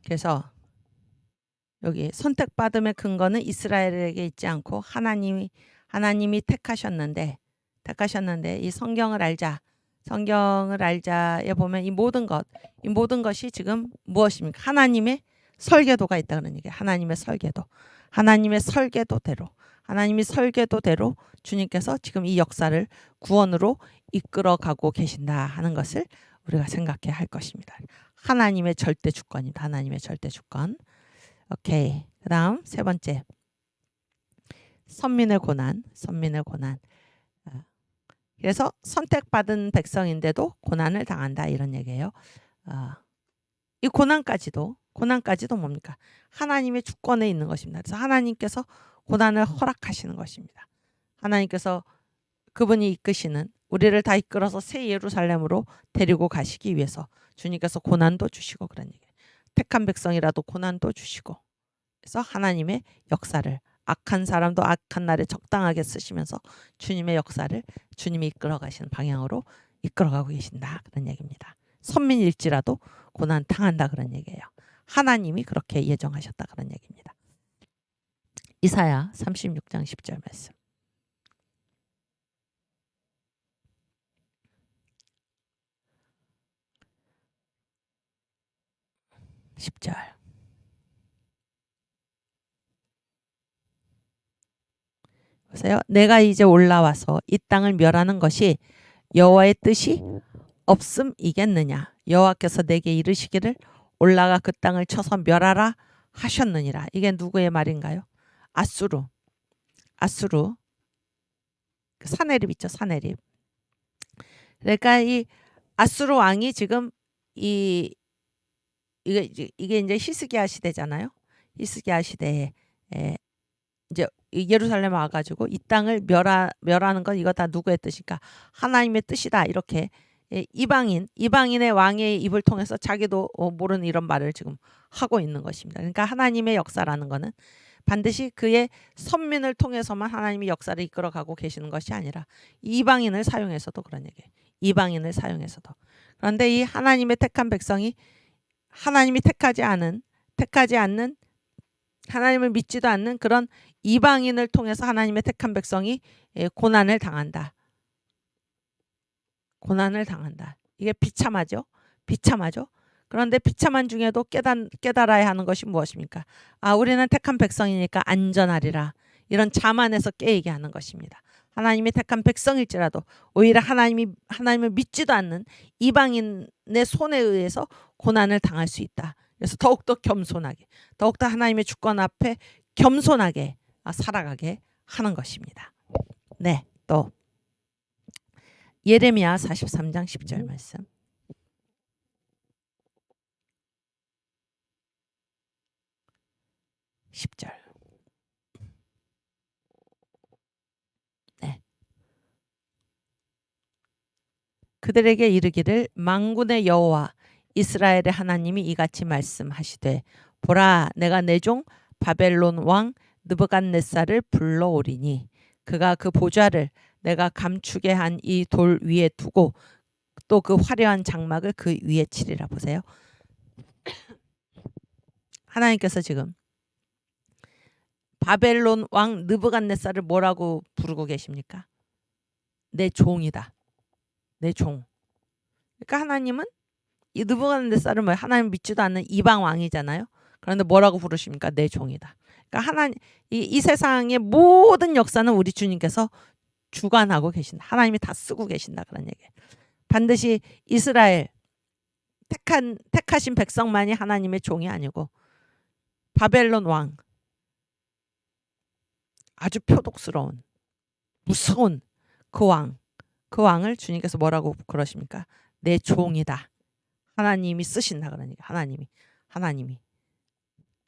그래서 여기 선택받음의 근거는 이스라엘에게 있지 않고 하나님이 택하셨는데 이 성경을 알자에 보면 이 모든 것이 지금 무엇입니까? 하나님의 설계도가 있다 그런 얘기예요. 하나님의 설계도대로 주님께서 지금 이 역사를 구원으로 이끌어가고 계신다 하는 것을 우리가 생각해야 할 것입니다. 하나님의 절대 주권입니다. 하나님의 절대 주권. 오케이. 그 다음 세 번째. 선민의 고난. 그래서 선택받은 백성인데도 고난을 당한다 이런 얘기예요. 이 고난까지도 뭡니까? 하나님의 주권에 있는 것입니다. 그래서 하나님께서 고난을 허락하시는 것입니다. 하나님께서 그분이 이끄시는 우리를 다 이끌어서 새 예루살렘으로 데리고 가시기 위해서 주님께서 고난도 주시고 그런 얘기예요. 택한 백성이라도 고난도 주시고 그래서 하나님의 역사를 악한 사람도 악한 날에 적당하게 쓰시면서 주님의 역사를 주님이 이끌어 가시는 방향으로 이끌어가고 계신다 그런 얘기입니다. 선민일지라도 고난 당한다 그런 얘기예요. 하나님이 그렇게 예정하셨다 그런 얘기입니다. 이사야 36장 10절 말씀. 10절. 보세요. 내가 이제 올라와서 이 땅을 멸하는 것이 여호와의 뜻이 없음이겠느냐. 여호와께서 내게 이르시기를 올라가 그 땅을 쳐서 멸하라 하셨느니라. 이게 누구의 말인가요? 아수르. 사내립 있죠. 사내립. 그러니까 이 아수르 왕이 지금 이게 이제 히스기야 시대잖아요. 히스기야 시대에 이제 예루살렘 와가지고 이 땅을 멸하는 건 이거 다 누구의 뜻일까? 하나님의 뜻이다. 이렇게 이방인의 왕의 입을 통해서 자기도 모르는 이런 말을 지금 하고 있는 것입니다. 그러니까 하나님의 역사라는 거는 반드시 그의 선민을 통해서만 하나님이 역사를 이끌어가고 계시는 것이 아니라 이방인을 사용해서도 그런 얘기예요. 이방인을 사용해서도. 그런데 이 하나님의 택한 백성이 하나님이 택하지 않는 하나님을 믿지도 않는 그런 이방인을 통해서 하나님의 택한 백성이 고난을 당한다. 이게 비참하죠. 그런데 비참한 중에도 깨달아야 하는 것이 무엇입니까? 우리는 택한 백성이니까 안전하리라. 이런 자만에서 깨이게 하는 것입니다. 하나님이 택한 백성일지라도 오히려 하나님을 믿지도 않는 이방인의 손에 의해서 고난을 당할 수 있다. 그래서 더욱더 겸손하게, 더욱더 하나님의 주권 앞에 겸손하게 살아가게 하는 것입니다. 네, 또 예레미야 43장 10절 말씀. 네. 그들에게 이르기를 만군의 여호와 이스라엘의 하나님이 이같이 말씀하시되 보라 내가 내 종 바벨론 왕 느부갓네살을 불러오리니 그가 그 보좌를 내가 감추게 한 이 돌 위에 두고 또 그 화려한 장막을 그 위에 치리라. 보세요. 하나님께서 지금 바벨론 왕 느부갓네살을 뭐라고 부르고 계십니까? 내 종이다. 내 종. 그러니까 하나님은 이 느부갓네살은 뭐 하나님 믿지도 않는 이방 왕이잖아요. 그런데 뭐라고 부르십니까? 내 종이다. 그러니까 이 세상의 모든 역사는 우리 주님께서 주관하고 계신다. 하나님이 다 쓰고 계신다 그런 얘기예요. 반드시 이스라엘 택하신 백성만이 하나님의 종이 아니고 바벨론 왕 아주 표독스러운 무서운 그 왕을 주님께서 뭐라고 그러십니까? 내 종이다. 하나님이 쓰신다 그러니까 하나님이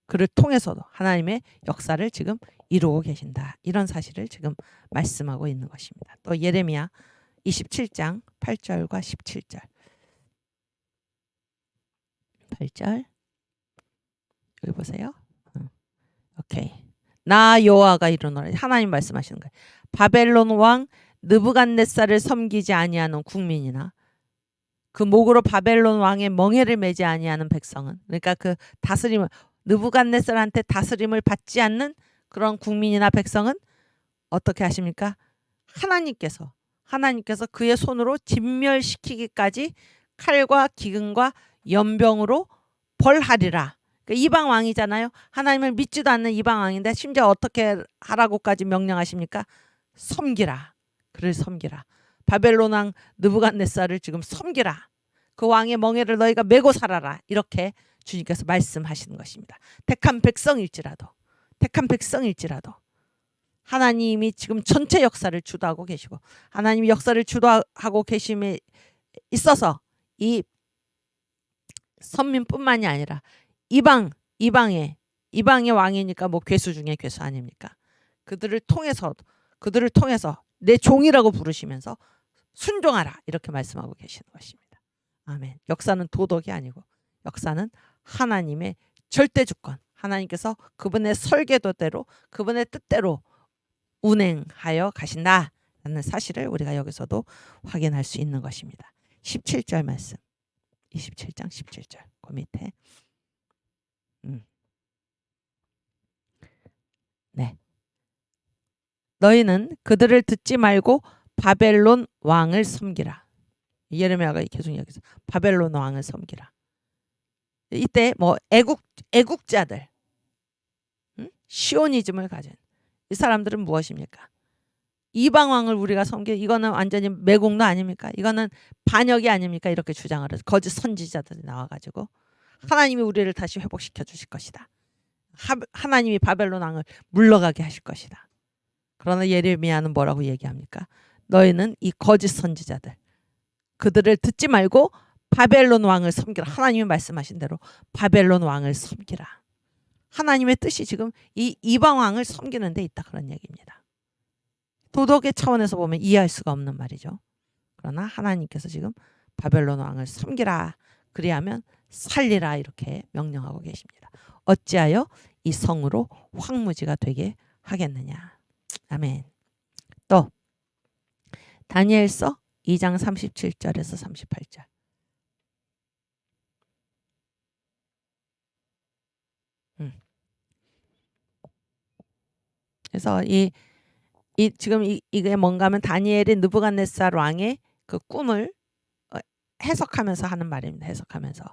그를 통해서도 하나님의 역사를 지금 이루고 계신다. 이런 사실을 지금 말씀하고 있는 것입니다. 또 예레미야 27장 8절과 17절. 8절. 여기 보세요. 오케이. 나 여호와가 이르노라. 하나님 말씀하시는 거예요. 바벨론 왕 느부갓네살을 섬기지 아니하는 국민이나 그 목으로 바벨론 왕의 멍에를 매지 아니하는 백성은, 그러니까 그 다스림을, 느부갓네살한테 다스림을 받지 않는 그런 국민이나 백성은 어떻게 하십니까? 하나님께서 그의 손으로 진멸시키기까지 칼과 기근과 연병으로 벌하리라. 그러니까 이방 왕이잖아요. 하나님을 믿지도 않는 이방 왕인데 심지어 어떻게 하라고까지 명령하십니까? 섬기라. 그를 섬기라. 바벨론 왕 느부갓네살을 지금 섬기라. 그 왕의 멍에를 너희가 메고 살아라. 이렇게 주님께서 말씀하시는 것입니다. 택한 백성일지라도 하나님이 지금 전체 역사를 주도하고 계시고, 하나님이 역사를 주도하고 계심에 있어서 이 선민뿐만이 아니라 이방의 왕이니까 뭐 괴수 중에 괴수 아닙니까? 그들을 통해서 내 종이라고 부르시면서 순종하라 이렇게 말씀하고 계시는 것입니다. 아멘. 역사는 도덕이 아니고 역사는 하나님의 절대 주권, 하나님께서 그분의 설계도대로 그분의 뜻대로 운행하여 가신다라는 사실을 우리가 여기서도 확인할 수 있는 것입니다. 17절 말씀. 27장 17절. 그 밑에. 네. 너희는 그들을 듣지 말고 바벨론 왕을 섬기라. 예레미야가 계속 여기서 바벨론 왕을 섬기라. 이때 뭐 애국자들, 시오니즘을 가진 이 사람들은 무엇입니까? 이방 왕을 우리가 이거는 완전히 매국노 아닙니까? 이거는 반역이 아닙니까? 이렇게 주장을 해서 거짓 선지자들이 나와가지고 하나님이 우리를 다시 회복시켜 주실 것이다. 하나님이 바벨론 왕을 물러가게 하실 것이다. 그러나 예레미야는 뭐라고 얘기합니까? 너희는 이 거짓 선지자들, 그들을 듣지 말고 바벨론 왕을 섬기라. 하나님이 말씀하신 대로 바벨론 왕을 섬기라. 하나님의 뜻이 지금 이 이방 왕을 섬기는 데 있다, 그런 얘기입니다. 도덕의 차원에서 보면 이해할 수가 없는 말이죠. 그러나 하나님께서 지금 바벨론 왕을 섬기라, 그리하면 살리라 이렇게 명령하고 계십니다. 어찌하여 이 성으로 황무지가 되게 하겠느냐. 아멘. 또 다니엘서 2장 37절에서 38절. 그래서 지금 이게 뭔가 하면 다니엘이 느부갓네살 왕의 그 꿈을 해석하면서 하는 말입니다. 해석하면서.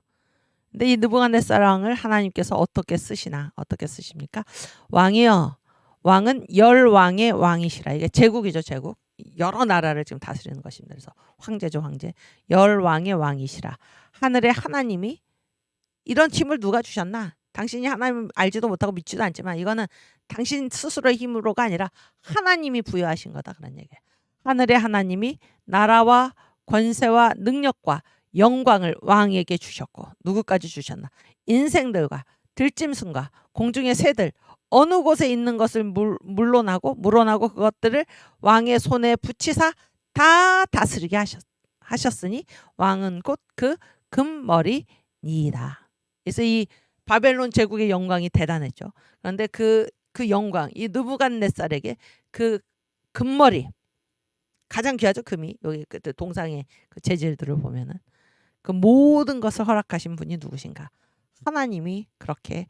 근데 이 느부갓네살 왕을 하나님께서 어떻게 쓰십니까? 왕이여, 왕은 열왕의 왕이시라. 이게 제국이죠, 제국. 여러 나라를 지금 다스리는 것입니다. 그래서 황제죠, 황제. 열왕의 왕이시라. 하늘의 하나님이 이런 힘을 누가 주셨나? 당신이 하나님 알지도 못하고 믿지도 않지만 이거는 당신 스스로의 힘으로가 아니라 하나님이 부여하신 거다, 그런 얘기예요. 하늘의 하나님이 나라와 권세와 능력과 영광을 왕에게 주셨고, 누구까지 주셨나? 인생들과 들짐승과 공중의 새들, 어느 곳에 있는 것을 물론하고 그것들을 왕의 손에 붙이사 다 다스리게 하셨으니 왕은 곧 그 금머리니이다. 그래서 이 바벨론 제국의 영광이 대단했죠. 그런데 그 영광, 이 느부갓네살에게 그 금머리, 가장 귀하죠, 금이. 여기 그 동상의 그 재질들을 보면은 그 모든 것을 허락하신 분이 누구신가? 하나님이 그렇게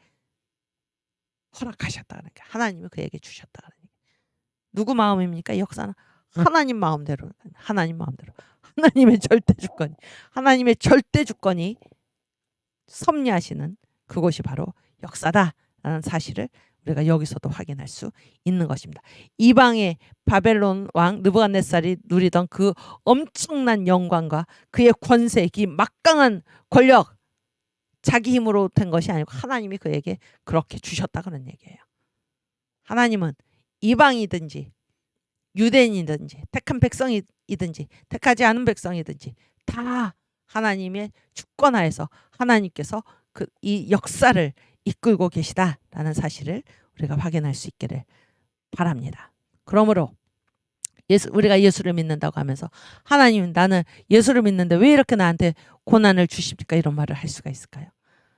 허락하셨다. 그러니까 하나님이 그에게 주셨다. 그러니까. 누구 마음입니까? 이 역사는 하나님 마음대로, 하나님의 절대 주권이 섭리하시는 그곳이 바로 역사다라는 사실을 우리가 여기서도 확인할 수 있는 것입니다. 이방의 바벨론 왕 느부갓네살이 누리던 그 엄청난 영광과 그의 권세, 그 막강한 권력, 자기 힘으로 된 것이 아니고 하나님이 그에게 그렇게 주셨다, 그런 얘기예요. 하나님은 이방이든지 유대인이든지 택한 백성이든지 택하지 않은 백성이든지 다 하나님의 주권하에서 하나님께서 이 역사를 이끌고 계시다라는 사실을 우리가 확인할 수 있기를 바랍니다. 그러므로 우리가 예수를 믿는다고 하면서 하나님 나는 예수를 믿는데 왜 이렇게 나한테 고난을 주십니까? 이런 말을 할 수가 있을까요?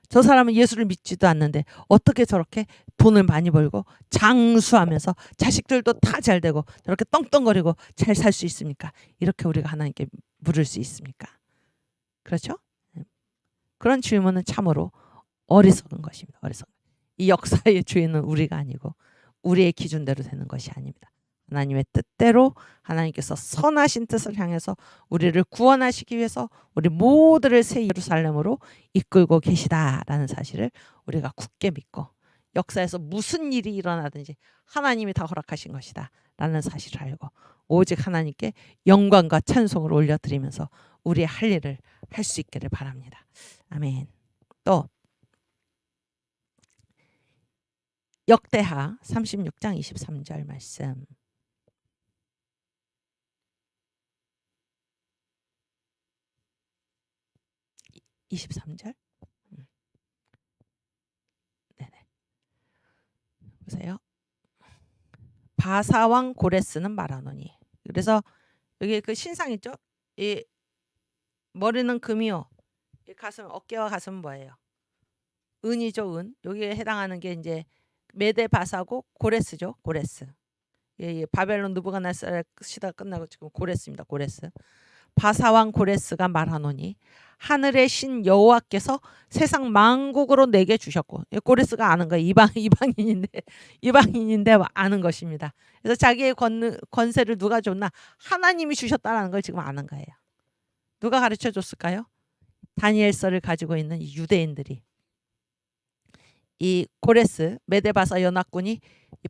저 사람은 예수를 믿지도 않는데 어떻게 저렇게 돈을 많이 벌고 장수하면서 자식들도 다 잘 되고 저렇게 떵떵거리고 잘 살 수 있습니까? 이렇게 우리가 하나님께 물을 수 있습니까? 그렇죠? 그런 질문은 참으로 어리석은 것입니다. 어리석은. 이 역사의 주인은 우리가 아니고 우리의 기준대로 되는 것이 아닙니다. 하나님의 뜻대로 하나님께서 선하신 뜻을 향해서 우리를 구원하시기 위해서 우리 모두를 새 예루살렘으로 이끌고 계시다라는 사실을 우리가 굳게 믿고 역사에서 무슨 일이 일어나든지 하나님이 다 허락하신 것이다 라는 사실을 알고 오직 하나님께 영광과 찬송을 올려드리면서 우리의 할 일을 할 수 있기를 바랍니다. 아멘. 또 역대하 36장 23절 말씀. 이 23절? 네네. 보세요. 바사왕 고레스는 말하노니. 그래서 여기 그 신상 있죠? 이 머리는 금이요. 이 가슴 어깨와 가슴은 뭐예요? 은이죠, 은. 여기에 해당하는 게 이제 메데 바사고 고레스죠, 고레스. 예, 바벨론 느부갓네살 시대가 끝나고 지금 고레스입니다. 고레스. 바사왕 고레스가 말하노니 하늘의 신 여호와께서 세상 만국으로 내게 주셨고, 고레스가 아는 거예요. 이방인인데 아는 것입니다. 그래서 자기의 권세를 누가 줬나? 하나님이 주셨다는 걸 지금 아는 거예요. 누가 가르쳐 줬을까요? 다니엘서를 가지고 있는 유대인들이. 이 고레스 메데바사 연합군이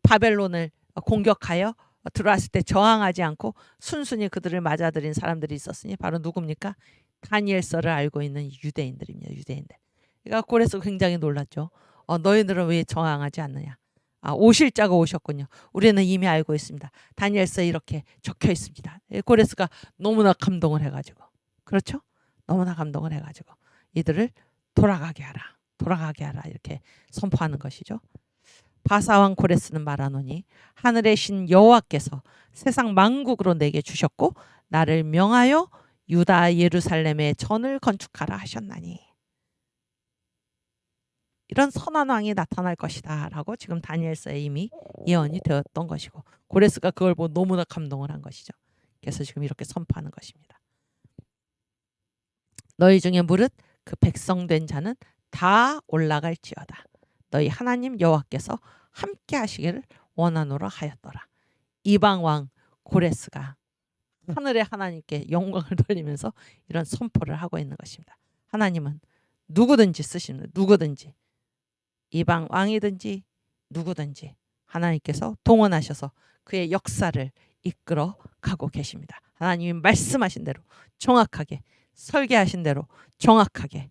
바벨론을 공격하여 들어왔을 때 저항하지 않고 순순히 그들을 맞아들인 사람들이 있었으니 바로 누굽니까? 다니엘서를 알고 있는 유대인들입니다. 유대인들. 그러니까 고레스 굉장히 놀랐죠. 너희들은 왜 저항하지 않느냐? 오실 자가 오셨군요. 우리는 이미 알고 있습니다. 다니엘서에 이렇게 적혀 있습니다. 고레스가 너무나 감동을 해가지고, 그렇죠? 너무나 감동을 해가지고 이들을 돌아가게 하라. 돌아가게 하라 이렇게 선포하는 것이죠. 바사왕 고레스는 말하노니 하늘의 신 여호와께서 세상 만국으로 내게 주셨고 나를 명하여 유다 예루살렘에 전을 건축하라 하셨나니. 이런 선한 왕이 나타날 것이다 라고 지금 다니엘서에 이미 예언이 되었던 것이고 고레스가 그걸 보고 너무나 감동을 한 것이죠. 그래서 지금 이렇게 선포하는 것입니다. 너희 중에 무릇 그 백성된 자는 다 올라갈지어다. 너희 하나님 여호와께서 함께 하시기를 원하노라 하였더라. 이방 왕 고레스가 하늘의 하나님께 영광을 돌리면서 이런 선포를 하고 있는 것입니다. 하나님은 누구든지 쓰십니다. 누구든지. 이방 왕이든지 누구든지 하나님께서 동원하셔서 그의 역사를 이끌어 가고 계십니다. 하나님이 말씀하신 대로 정확하게 설계하신 대로 정확하게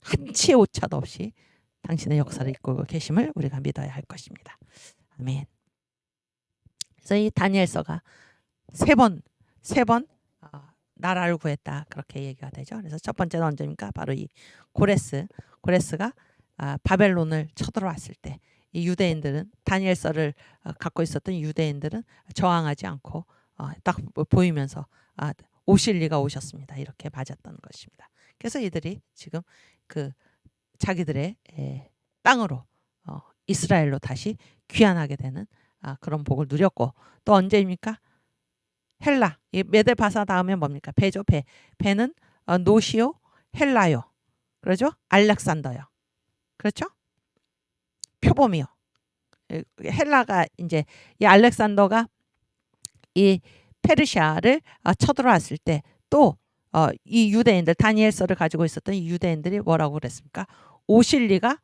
한치의 오차도 없이 당신의 역사를 이끌고 계심을 우리가 믿어야 할 것입니다. 아멘. 그래서 이 다니엘서가 세 번 나라를 구했다 그렇게 얘기가 되죠. 그래서 첫 번째는 언제입니까? 바로 이 고레스가 바벨론을 쳐들어왔을 때 이 유대인들은 다니엘서를 갖고 있었던 유대인들은 저항하지 않고 딱 보이면서 오실 리가 오셨습니다. 이렇게 맞았던 것입니다. 그래서 이들이 지금 그 자기들의 땅으로 이스라엘로 다시 귀환하게 되는 그런 복을 누렸고 또 언제입니까? 헬라, 이 메데바사 다음에 뭡니까? 배죠. 배는 노시오, 헬라요. 그러죠? 알렉산더요. 그렇죠? 표범이요. 헬라가 이제 이 알렉산더가 이 페르시아를 쳐들어왔을 때 또 이 유대인들 다니엘서를 가지고 있었던 이 유대인들이 뭐라고 그랬습니까? 오실 리가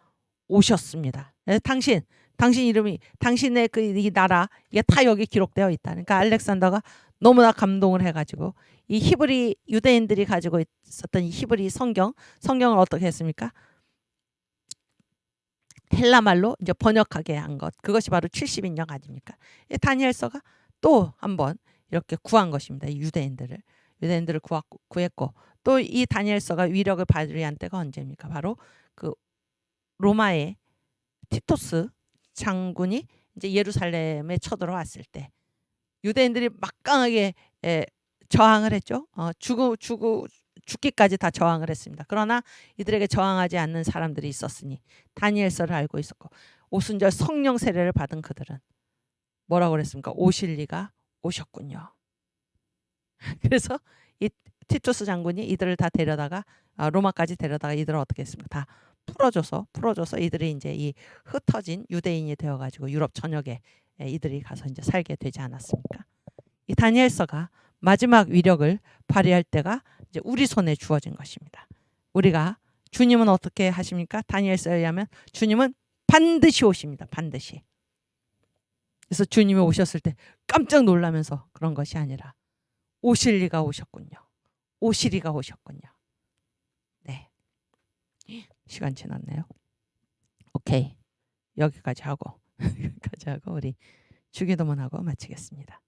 오셨습니다. 당신 이름이 당신의 이 나라 이게 다 여기 기록되어 있다. 그러니까 알렉산더가 너무나 감동을 해가지고 이 히브리 유대인들이 가지고 있었던 이 히브리 성경을 어떻게 했습니까? 헬라 말로 이제 번역하게 한 것. 그것이 바로 70인역 아닙니까? 다니엘서가 또 한번 이렇게 구한 것입니다. 이 유대인들을 구했고 또 이 다니엘서가 위력을 발휘한 때가 언제입니까? 바로 그 로마의 티토스 장군이 이제 예루살렘에 쳐들어왔을 때 유대인들이 막강하게 저항을 했죠. 죽기까지 다 저항을 했습니다. 그러나 이들에게 저항하지 않는 사람들이 있었으니 다니엘서를 알고 있었고 오순절 성령 세례를 받은 그들은 뭐라고 그랬습니까? 오실 리가 오셨군요. 그래서 이 티투스 장군이 이들을 다 데려다가 로마까지 데려다가 이들을 어떻게 했습니까? 다 풀어줘서 이들이 이제 이 흩어진 유대인이 되어가지고 유럽 전역에 이들이 가서 이제 살게 되지 않았습니까? 이 다니엘서가 마지막 위력을 발휘할 때가 이제 우리 손에 주어진 것입니다. 우리가 주님은 어떻게 하십니까? 다니엘서에 의하면 주님은 반드시 오십니다. 반드시. 그래서 주님이 오셨을 때 깜짝 놀라면서 그런 것이 아니라 오실 리가 오셨군요. 오실 리가 오셨군요. 네. 시간 지났네요. 오케이. 여기까지 하고 우리 주기도문 하고 마치겠습니다.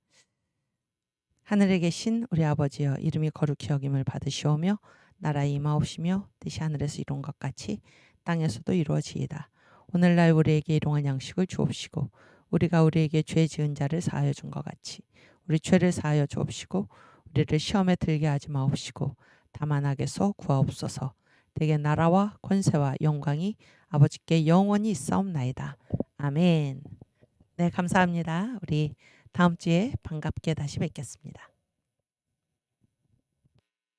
하늘에 계신 우리 아버지여, 이름이 거룩히 여김을 받으시오며 나라의 임하옵시며 뜻이 하늘에서 이룬 것 같이 땅에서도 이루어지이다. 오늘날 우리에게 일용할 양식을 주옵시고 우리가 우리에게 죄 지은 자를 사하여 준 것 같이 우리 죄를 사하여 주옵시고 우리를 시험에 들게 하지 마옵시고 다만 악에서 구하옵소서. 대개 나라와 권세와 영광이 아버지께 영원히 있사옵나이다. 아멘. 네, 감사합니다. 우리 다음 주에 반갑게 다시 뵙겠습니다.